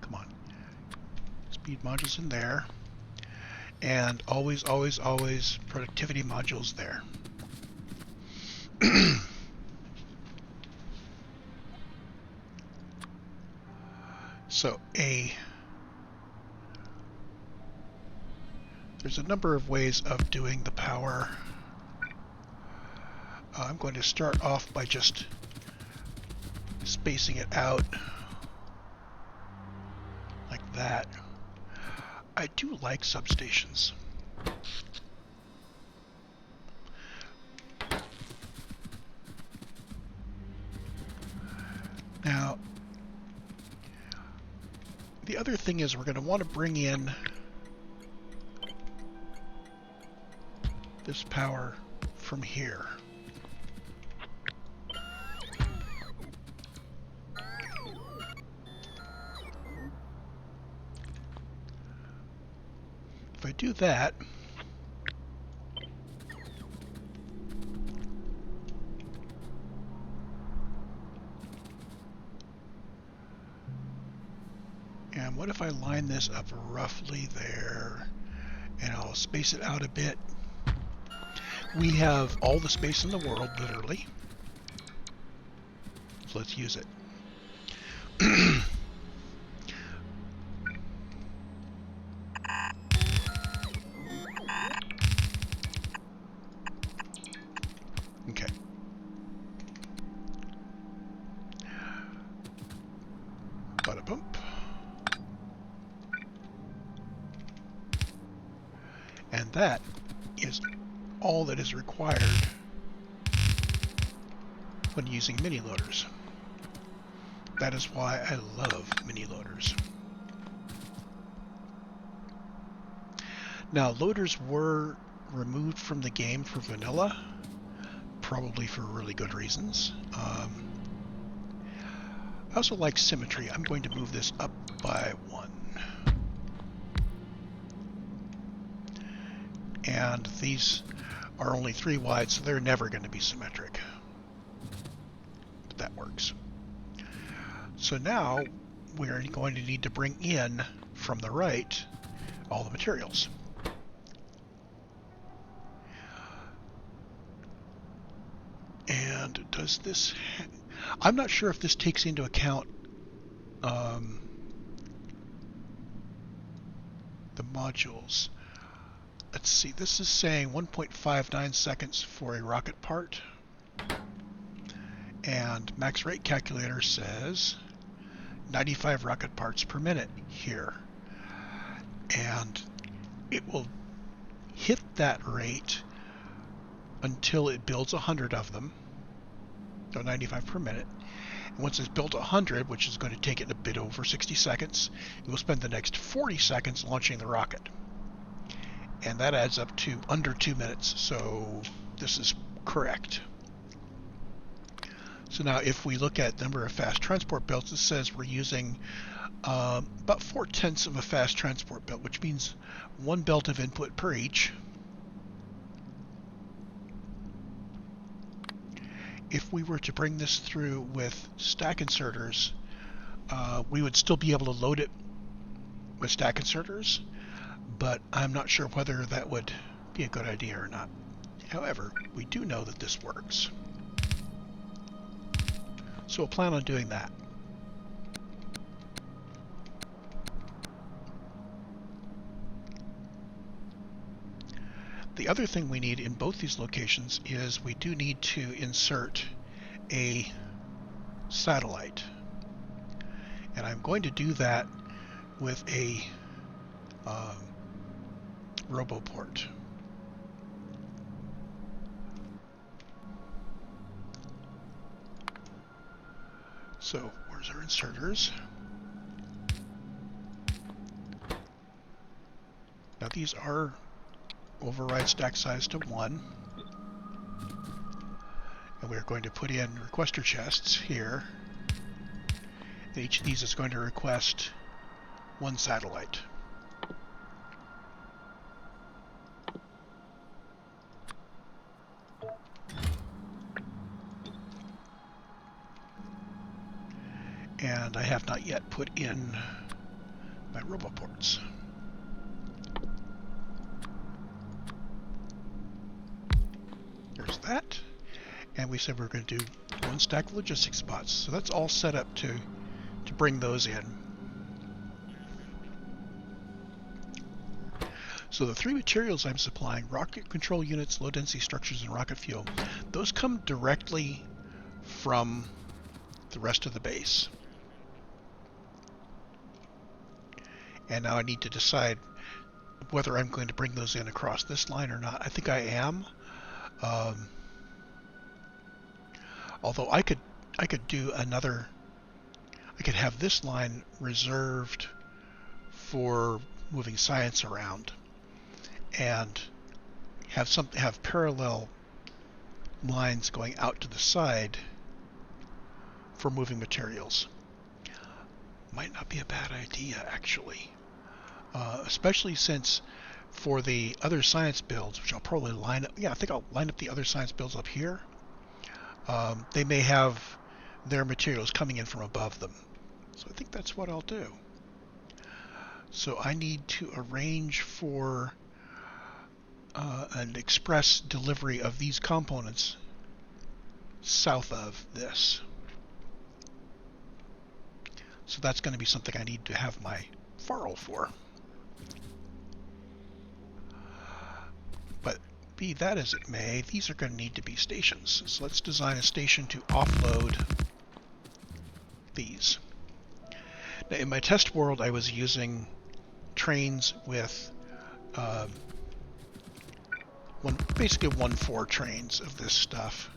Come on. Speed modules in there. And always, always, always productivity modules there. So there's a number of ways of doing the power. I'm going to start off by just spacing it out like that. I do like substations. Now, the other thing is we're going to want to bring in this power from here. If I do that, and what if I line this up roughly there, and I'll space it out a bit. We have all the space in the world, literally. So let's use it. Okay. Bada bump. And that is all that is required when using mini loaders. That is why I love mini loaders. Now, loaders were removed from the game for vanilla, probably for really good reasons. I also like symmetry. I'm going to move this up by 1. And these are only 3 wide, so they're never going to be symmetric. But that works. So now we're going to need to bring in from the right all the materials. And does this... I'm not sure if this takes into account the modules. Let's see, this is saying 1.59 seconds for a rocket part. And max rate calculator says 95 rocket parts per minute here. And it will hit that rate until it builds 100 of them. So 95 per minute. And once it's built 100, which is going to take it a bit over 60 seconds, it will spend the next 40 seconds launching the rocket. And that adds up to under 2 minutes, so this is correct. So now if we look at number of fast transport belts, it says we're using about 4/10 of a fast transport belt, which means 1 belt of input per each. If we were to bring this through with stack inserters, we would still be able to load it with stack inserters, but I'm not sure whether that would be a good idea or not. However, we do know that this works. So we'll plan on doing that. The other thing we need in both these locations is we do need to insert a satellite. And I'm going to do that with a RoboPort. So where's our inserters? Now these are override stack size to 1. And we're going to put in requester chests here. Each of these is going to request one satellite. And I have not yet put in my roboports. There's that. And we said we're going to do one stack of logistics spots. So that's all set up to bring those in. So the three materials I'm supplying, rocket control units, low density structures, and rocket fuel, those come directly from the rest of the base. And now I need to decide whether I'm going to bring those in across this line or not. I think I am. Although I could do another. I could have this line reserved for moving science around, and have parallel lines going out to the side for moving materials. Might not be a bad idea, actually. Especially since for the other science builds, which I'll probably line up. Yeah, I think I'll line up the other science builds up here. They may have their materials coming in from above them. So I think that's what I'll do. So I need to arrange for an express delivery of these components south of this. So that's going to be something I need to have my FARL for. But be that as it may, these are going to need to be stations. So let's design a station to offload these. Now, in my test world, I was using trains with basically 1-4 trains of this stuff.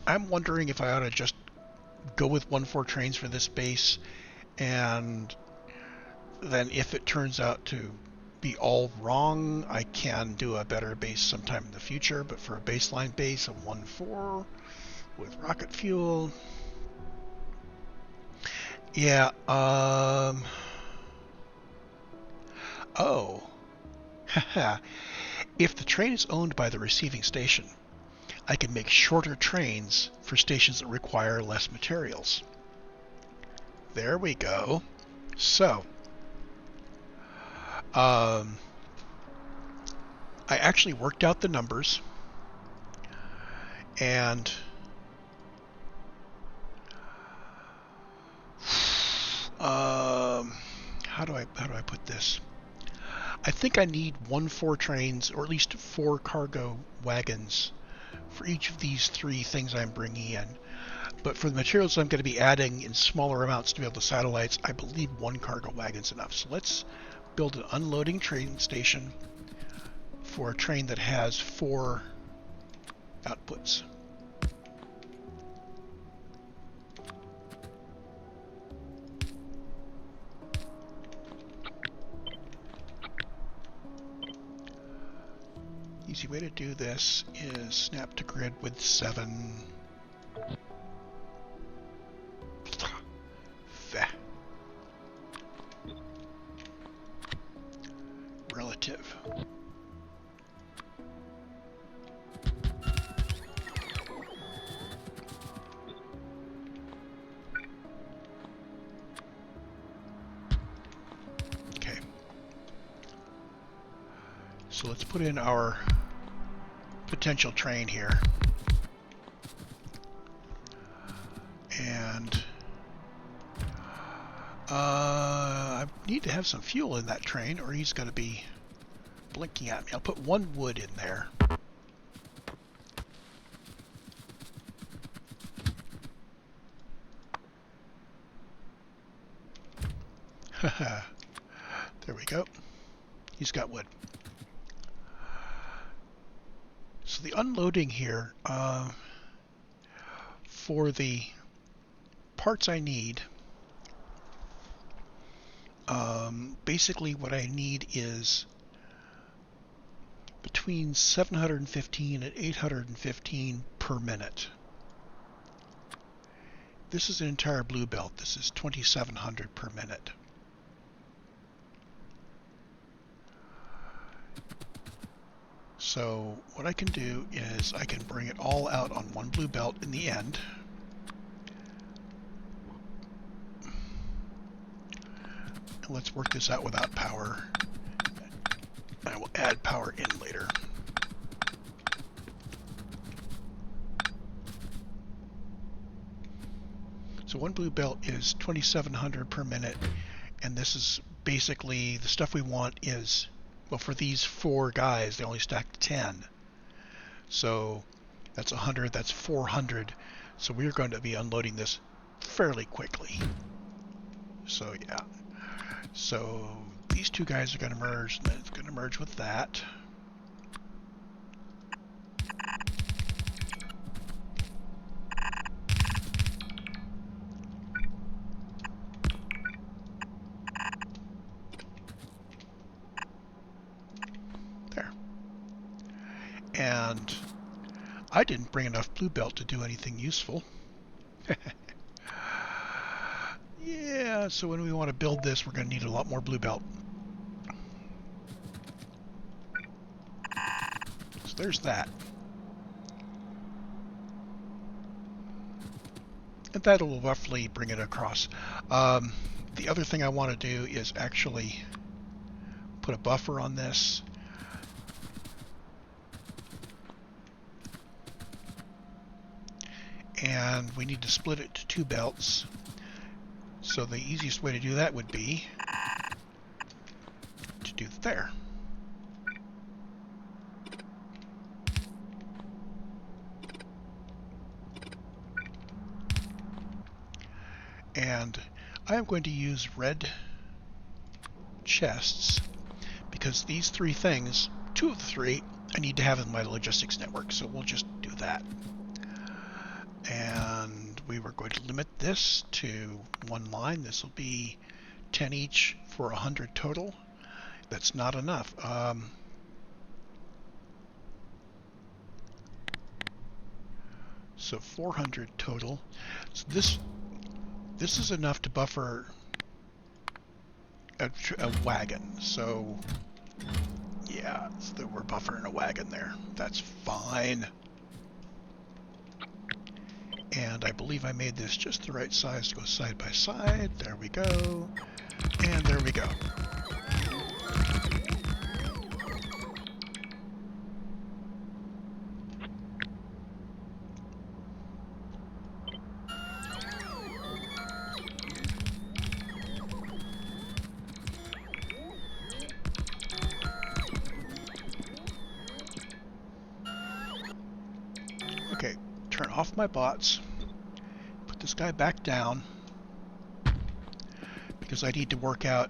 I'm wondering if I ought to just go with 1-4 trains for this base, and then if it turns out to be all wrong, I can do a better base sometime in the future. But for a baseline base of 1-4 with rocket fuel, yeah, oh, if the train is owned by the receiving station, I can make shorter trains for stations that require less materials. There we go. So, I actually worked out the numbers, and how do I put this? I think I need 1-4 trains, or at least 4 cargo wagons for each of these 3 things I'm bringing in. But for the materials I'm going to be adding in smaller amounts to build the satellites, I believe 1 cargo wagon's enough. So let's build an unloading train station for a train that has 4 outputs. Easy way to do this is snap to grid with 7. Relative. Okay. So let's put in our potential train here. And I need to have some fuel in that train, or he's going to be blinking at me. I'll put 1 wood in there. There we go. He's got wood. So the unloading here, for the parts I need, basically what I need is between 715 and 815 per minute. This is an entire blue belt. This is 2,700 per minute. So what I can do is I can bring it all out on one blue belt in the end. And let's work this out without power. I will add power in later. So one blue belt is 2,700 per minute, and this is basically the stuff we want is, well, for these 4 guys, they only stacked 10. So that's 100, that's 400. So we're going to be unloading this fairly quickly. So yeah. So these 2 guys are going to merge, and then it's going to merge with that. And I didn't bring enough blue belt to do anything useful. Yeah, so when we want to build this, we're going to need a lot more blue belt. So there's that. And that'll roughly bring it across. The other thing I want to do is actually put a buffer on this. And we need to split it to 2 belts. So the easiest way to do that would be to do it there. And I am going to use red chests because these 3 things, 2 of the 3, I need to have in my logistics network. So we'll just do that. And we were going to limit this to 1 line. This will be 10 each for 100 total. That's not enough. So 400 total. So this is enough to buffer a wagon. So yeah, so we're buffering a wagon there. That's fine. And I believe I made this just the right size to go side by side. There we go. And there we go. Okay, turn off my bots. Put this guy back down because I need to work out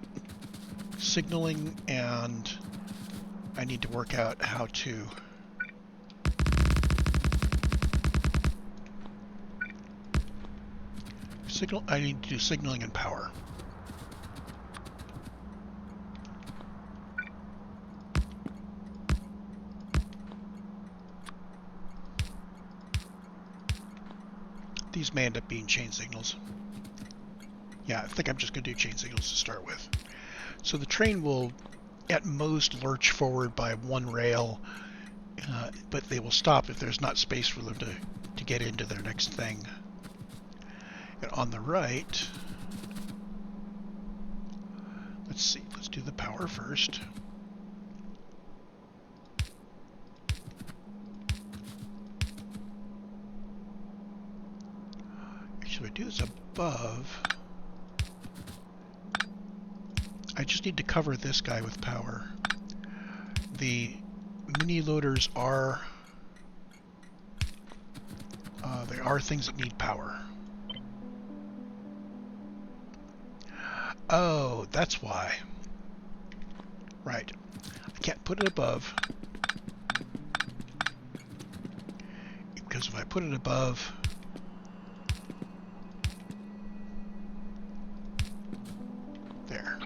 signaling and I need to work out how to signal. I need to do signaling and power. These may end up being chain signals. Yeah, I think I'm just going to do chain signals to start with. So the train will at most lurch forward by 1 rail, but they will stop if there's not space for them to get into their next thing. And on the right, let's see, let's do the power first. Actually, we do this above. I just need to cover this guy with power. The mini loaders are they are things that need power. Oh, that's why. Right. I can't put it above because if I put it above, there.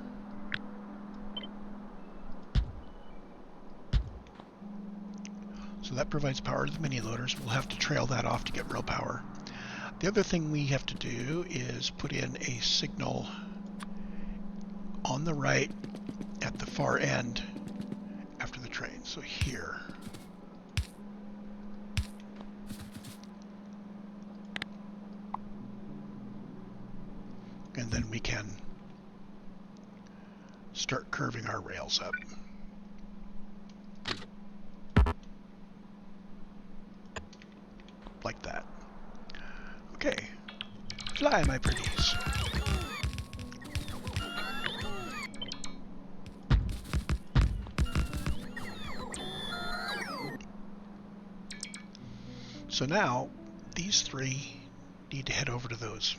So that provides power to the mini loaders. We'll have to trail that off to get real power. The other thing we have to do is put in a signal on the right at the far end after the train. So here. And then we can start curving our rails up. Like that. Okay. Fly, my pretties. So now, these three need to head over to those.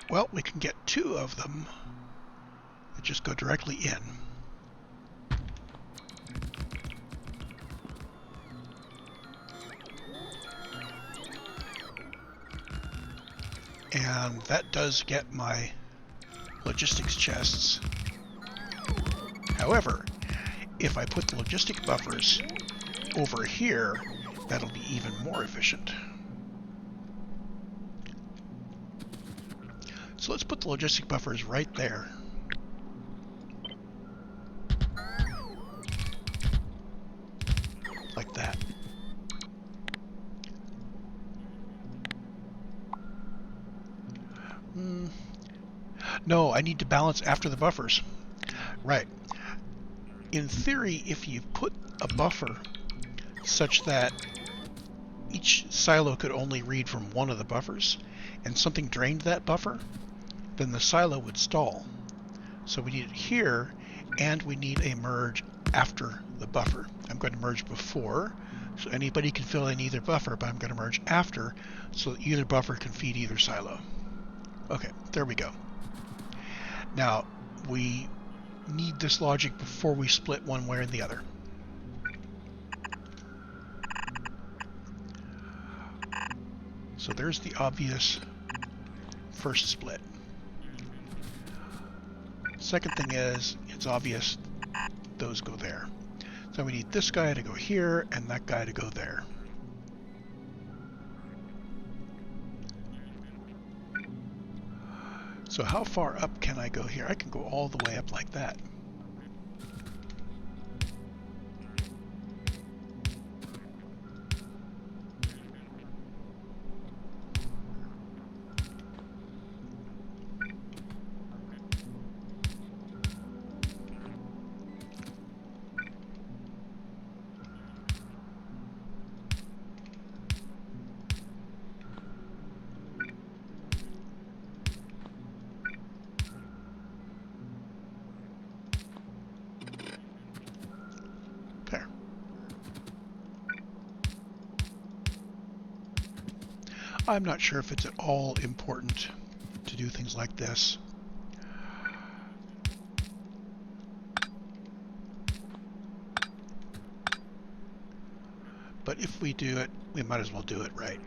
Well, we can get two of them that just go directly in. And that does get my logistics chests. However, if I put the logistic buffers over here, that'll be even more efficient. So let's put the logistic buffers right there. Like that. No, I need to balance after the buffers. Right. In theory, if you put a buffer such that each silo could only read from one of the buffers, and something drained that buffer, then the silo would stall. So we need it here, and we need a merge after the buffer. I'm going to merge before, so anybody can fill in either buffer, but I'm going to merge after, so that either buffer can feed either silo. Okay, there we go. Now, we need this logic before we split one way or the other. So there's the obvious first split. Second thing is, it's obvious those go there. So we need this guy to go here and that guy to go there. So how far up can I go here? I can go all the way up like that. There. I'm not sure if it's at all important to do things like this. But if we do it, we might as well do it right.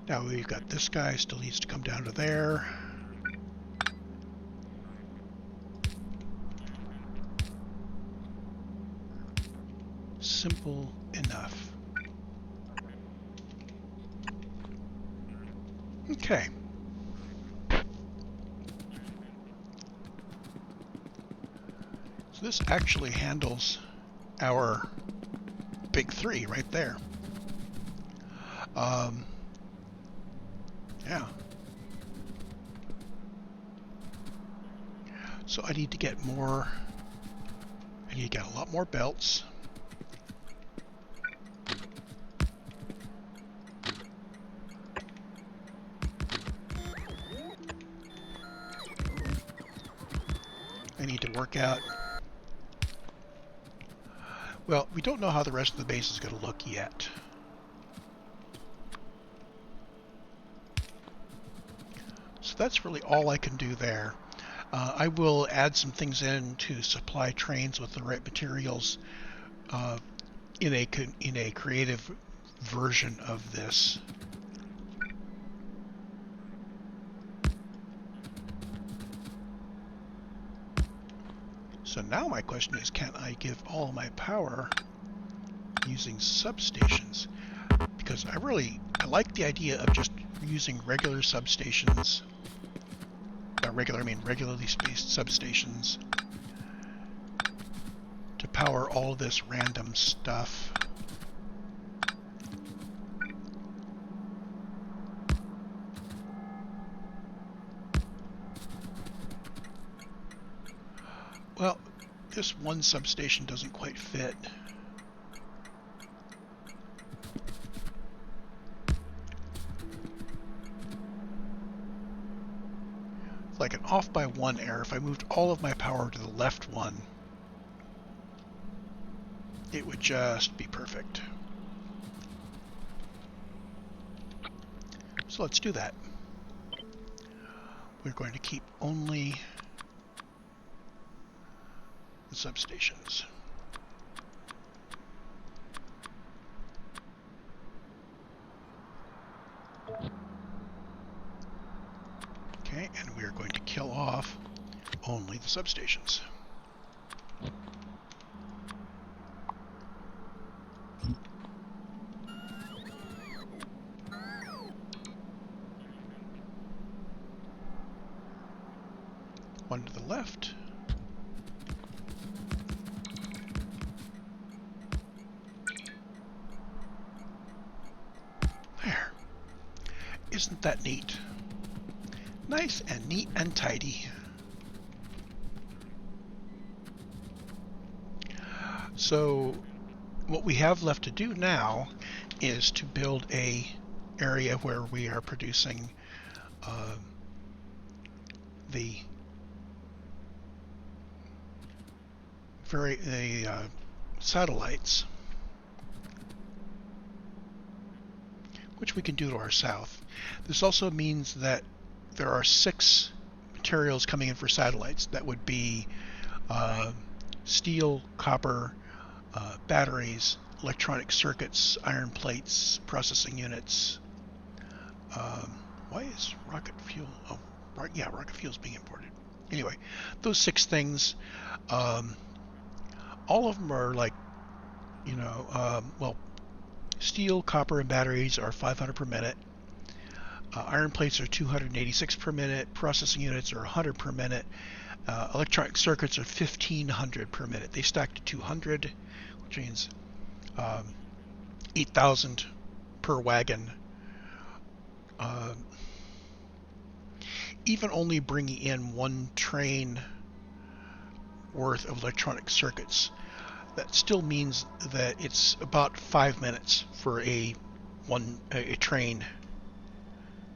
Now we've got this guy, still needs to come down to there. Simple enough. Okay. So this actually handles our big three right there. Yeah. So I need to get more. I need to get a lot more belts. I need to work out. Well, we don't know how the rest of the base is going to look yet. So that's really all I can do there. I will add some things in to supply trains with the right materials in a creative version of this. So now my question is, can I give all my power using substations? Because I like the idea of just using regular substations. Regularly spaced substations to power all of this random stuff. Well, this one substation doesn't quite fit. Like an off by one error. If I moved all of my power to the left one, it would just be perfect. So let's do that. We're going to keep only the substations. Okay, and we are going to kill off only the substations. One to the left. There. Isn't that neat? Nice and neat and tidy. So what we have left to do now is to build a area where we are producing the satellites, which we can do to our south. This also means that there are 6 materials coming in for satellites. That would be steel, copper, batteries, electronic circuits, iron plates, processing units. Why is rocket fuel? Oh, yeah, rocket fuel is being imported. Anyway, those 6 things, all of them are like, well, steel, copper, and batteries are 500 per minute. Iron plates are 286 per minute. Processing units are 100 per minute. Electronic circuits are 1500 per minute. They stack to 200, which means 8,000 per wagon. Even only bringing in 1 train worth of electronic circuits, that still means that it's about 5 minutes for a train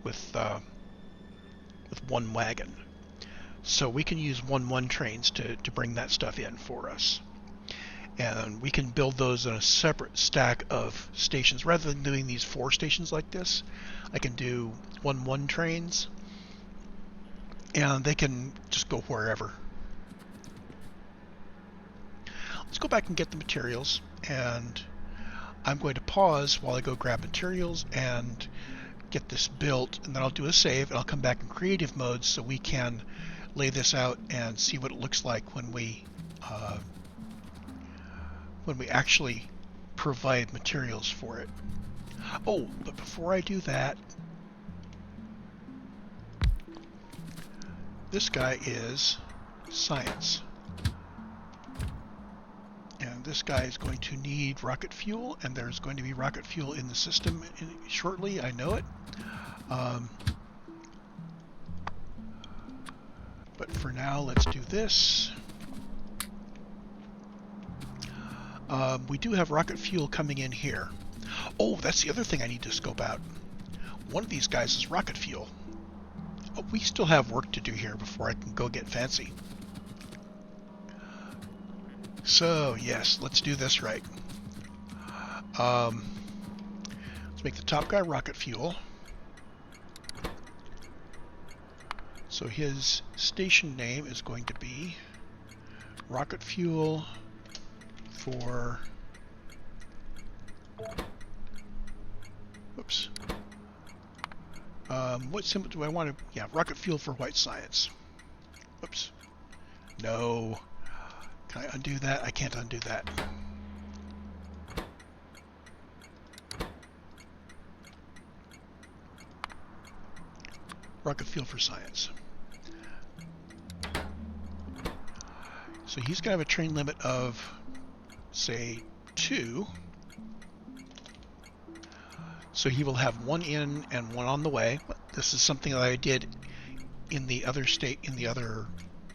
with 1 wagon. So we can use 1 trains to bring that stuff in for us. And we can build those in a separate stack of stations. Rather than doing these 4 stations like this, I can do 1 trains, and they can just go wherever. Let's go back and get the materials, and I'm going to pause while I go grab materials and get this built, and then I'll do a save, and I'll come back in creative mode so we can lay this out and see what it looks like when we actually provide materials for it. Oh, but before I do that, this guy is science, and this guy is going to need rocket fuel, and there's going to be rocket fuel in the system shortly. I know it. But for now, let's do this. We do have rocket fuel coming in here. Oh, that's the other thing I need to scope out. One of these guys is rocket fuel. Oh, we still have work to do here before I can go get fancy. So, yes, let's do this right. Let's make the top guy rocket fuel. So his station name is going to be rocket fuel for... Oops. What symbol do I want to... Yeah, rocket fuel for white science. Oops. No. Can I undo that? I can't undo that. Rocket fuel for science. So he's going to have a train limit of, say, 2. So he will have 1 in and 1 on the way. This is something that I did in the other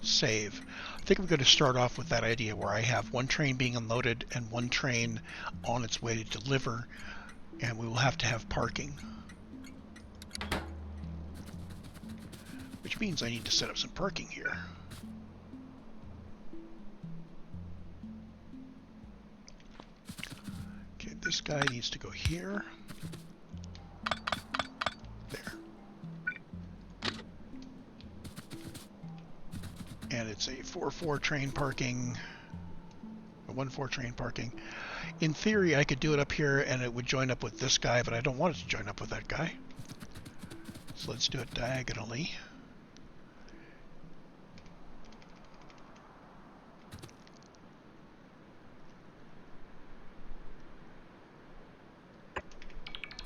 save. I think I'm going to start off with that idea where I have 1 train being unloaded and 1 train on its way to deliver, and we will have to have parking. Which means I need to set up some parking here. Okay, this guy needs to go here. There. And it's a 4-4 train parking, a 1-4 train parking. In theory, I could do it up here and it would join up with this guy, but I don't want it to join up with that guy. So let's do it diagonally.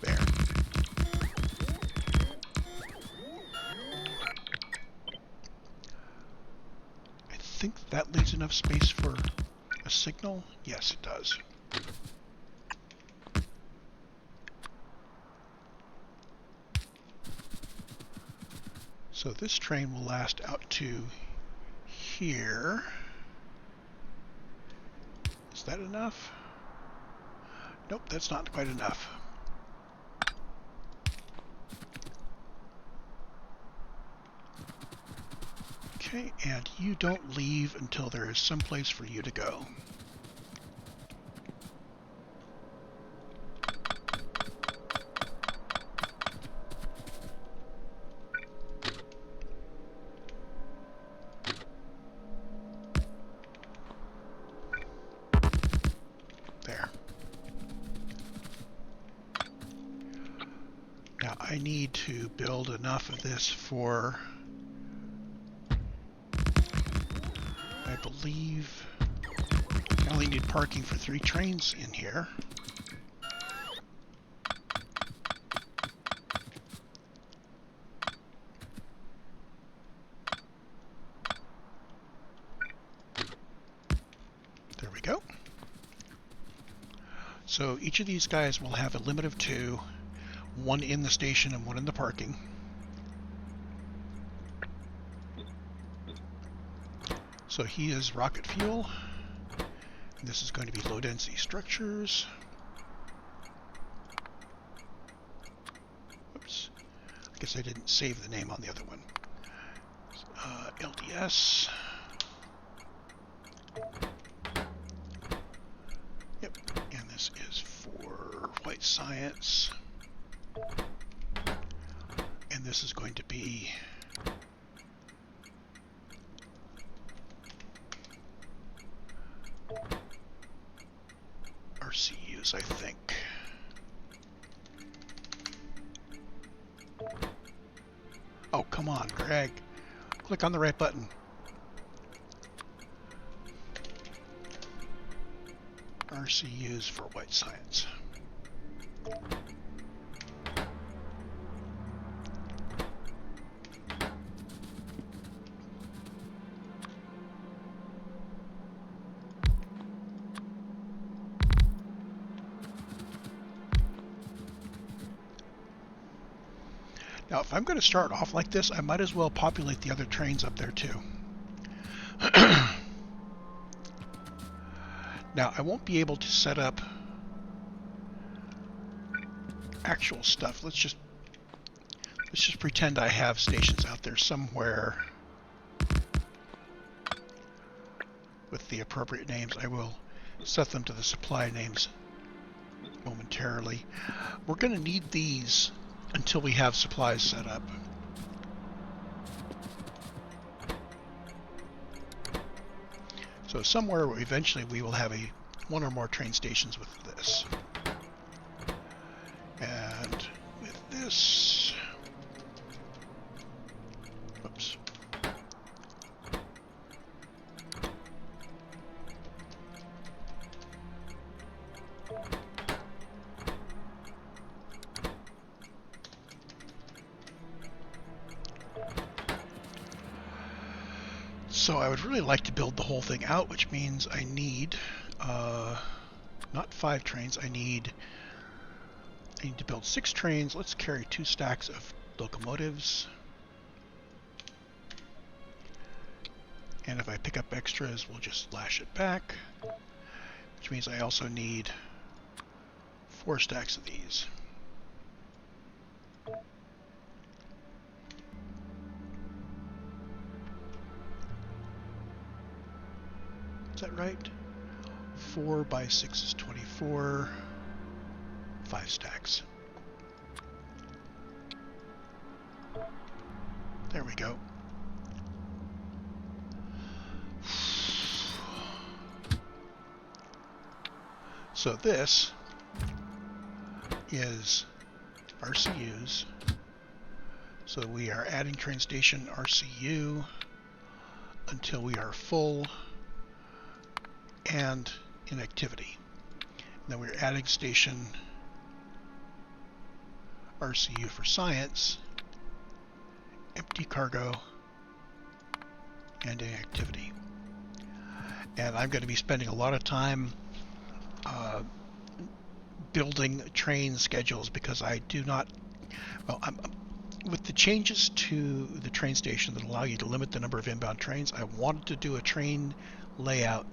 There. I think that leaves enough space for a signal. Yes, it does. So this train will last out to here. Is that enough? Nope, that's not quite enough. Okay, and you don't leave until there is some place for you to go. There. Now I need to build enough of this for... I believe I only need parking for 3 trains in here. There we go. So each of these guys will have a limit of 2, 1 in the station and 1 in the parking. So he is rocket fuel. And this is going to be low density structures. Oops. I guess I didn't save the name on the other one. LDS. Yep. And this is for white science. And this is going to be RCUs, I think. Oh, come on, Greg. Click on the right button. RCUs for white science. Now, if I'm going to start off like this, I might as well populate the other trains up there too. Now, I won't be able to set up actual stuff. Let's just pretend I have stations out there somewhere with the appropriate names. I will set them to the supply names momentarily. We're going to need these until we have supplies set up. So somewhere eventually we will have one or more train stations with this. And with this, oops. So I would really like to build the whole thing out, which means I need not 5 trains. I need to build 6 trains. Let's carry 2 stacks of locomotives. And if I pick up extras, we'll just lash it back, which means I also need 4 stacks of these. Is that right? 4 by 6 is 24. 5 stacks. There we go. So this is RCUs. So we are adding train station RCU until we are full and in activity. And then we're adding station RCU for science, empty cargo, and in activity. And I'm going to be spending a lot of time building train schedules because I do not, well, with the changes to the train station that allow you to limit the number of inbound trains, I wanted to do a train layout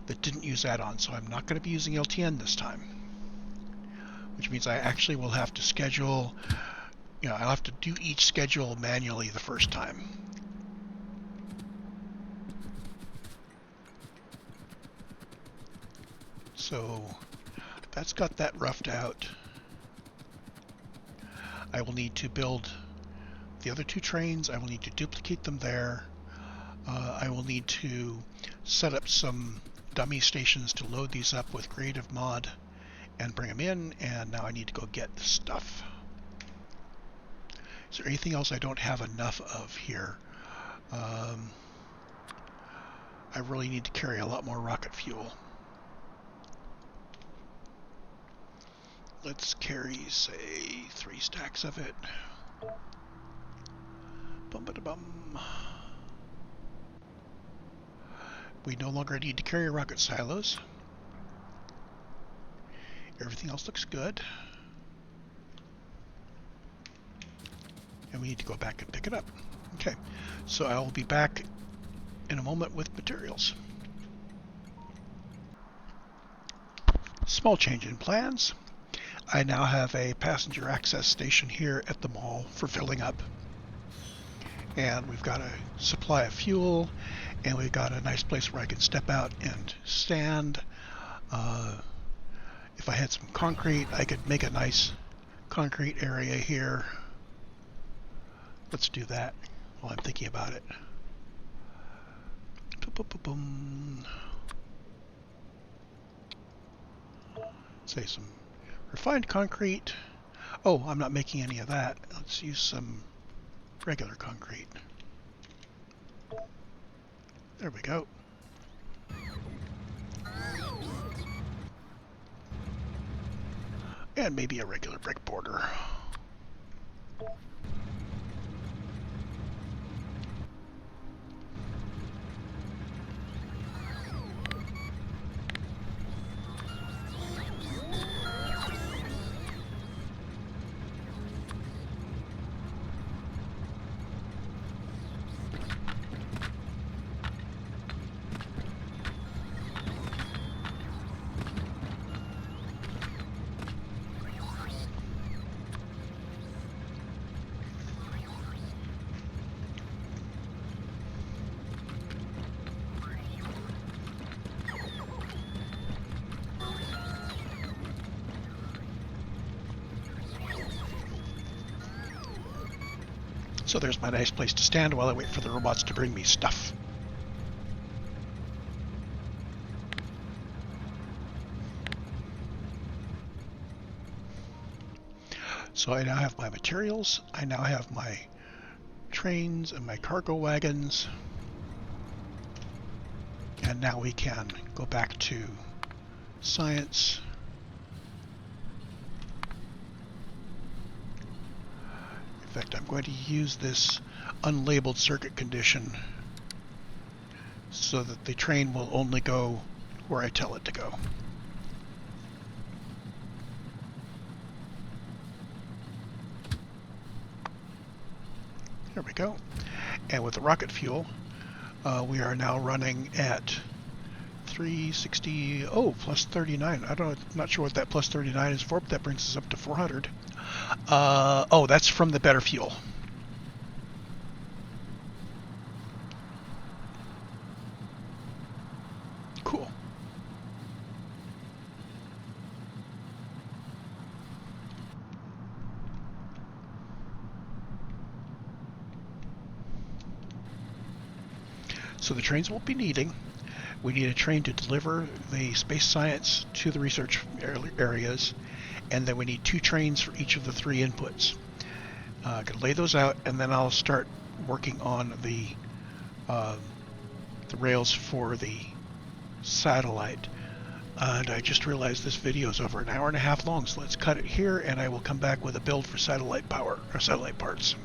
that didn't use add-ons, so I'm not going to be using LTN this time, which means I actually will have to schedule, I'll have to do each schedule manually the first time. So that's got that roughed out. I will need to build the other 2 trains. I will need to duplicate them there. I will need to set up some dummy stations to load these up with Creative Mod and bring them in, and now I need to go get the stuff. Is there anything else I don't have enough of here? I really need to carry a lot more rocket fuel. Let's carry, say, 3 stacks of it. Bum-ba-da-bum. We no longer need to carry rocket silos. Everything else looks good. And we need to go back and pick it up. Okay, so I will be back in a moment with materials. Small change in plans. I now have a passenger access station here at the mall for filling up. And we've got a supply of fuel, and we've got a nice place where I can step out and stand. If I had some concrete, I could make a nice concrete area here. Let's do that while I'm thinking about it. Say some refined concrete. Oh, I'm not making any of that. Let's use some regular concrete. There we go. And maybe a regular brick border. So there's my nice place to stand while I wait for the robots to bring me stuff. So I now have my materials, I now have my trains and my cargo wagons, and now we can go back to science. In fact, I'm going to use this unlabeled circuit condition so that the train will only go where I tell it to go. There we go. And with the rocket fuel, we are now running at 360, plus 39. I'm not sure what that plus 39 is for, but that brings us up to 400. That's from the better fuel. Cool. So the trains won't be needing. We need a train to deliver the space science to the research areas, and then we need 2 trains for each of the 3 inputs. I'm going to lay those out, and then I'll start working on the rails for the satellite. And I just realized this video is over an hour and a half long, so let's cut it here, and I will come back with a build for satellite power or satellite parts.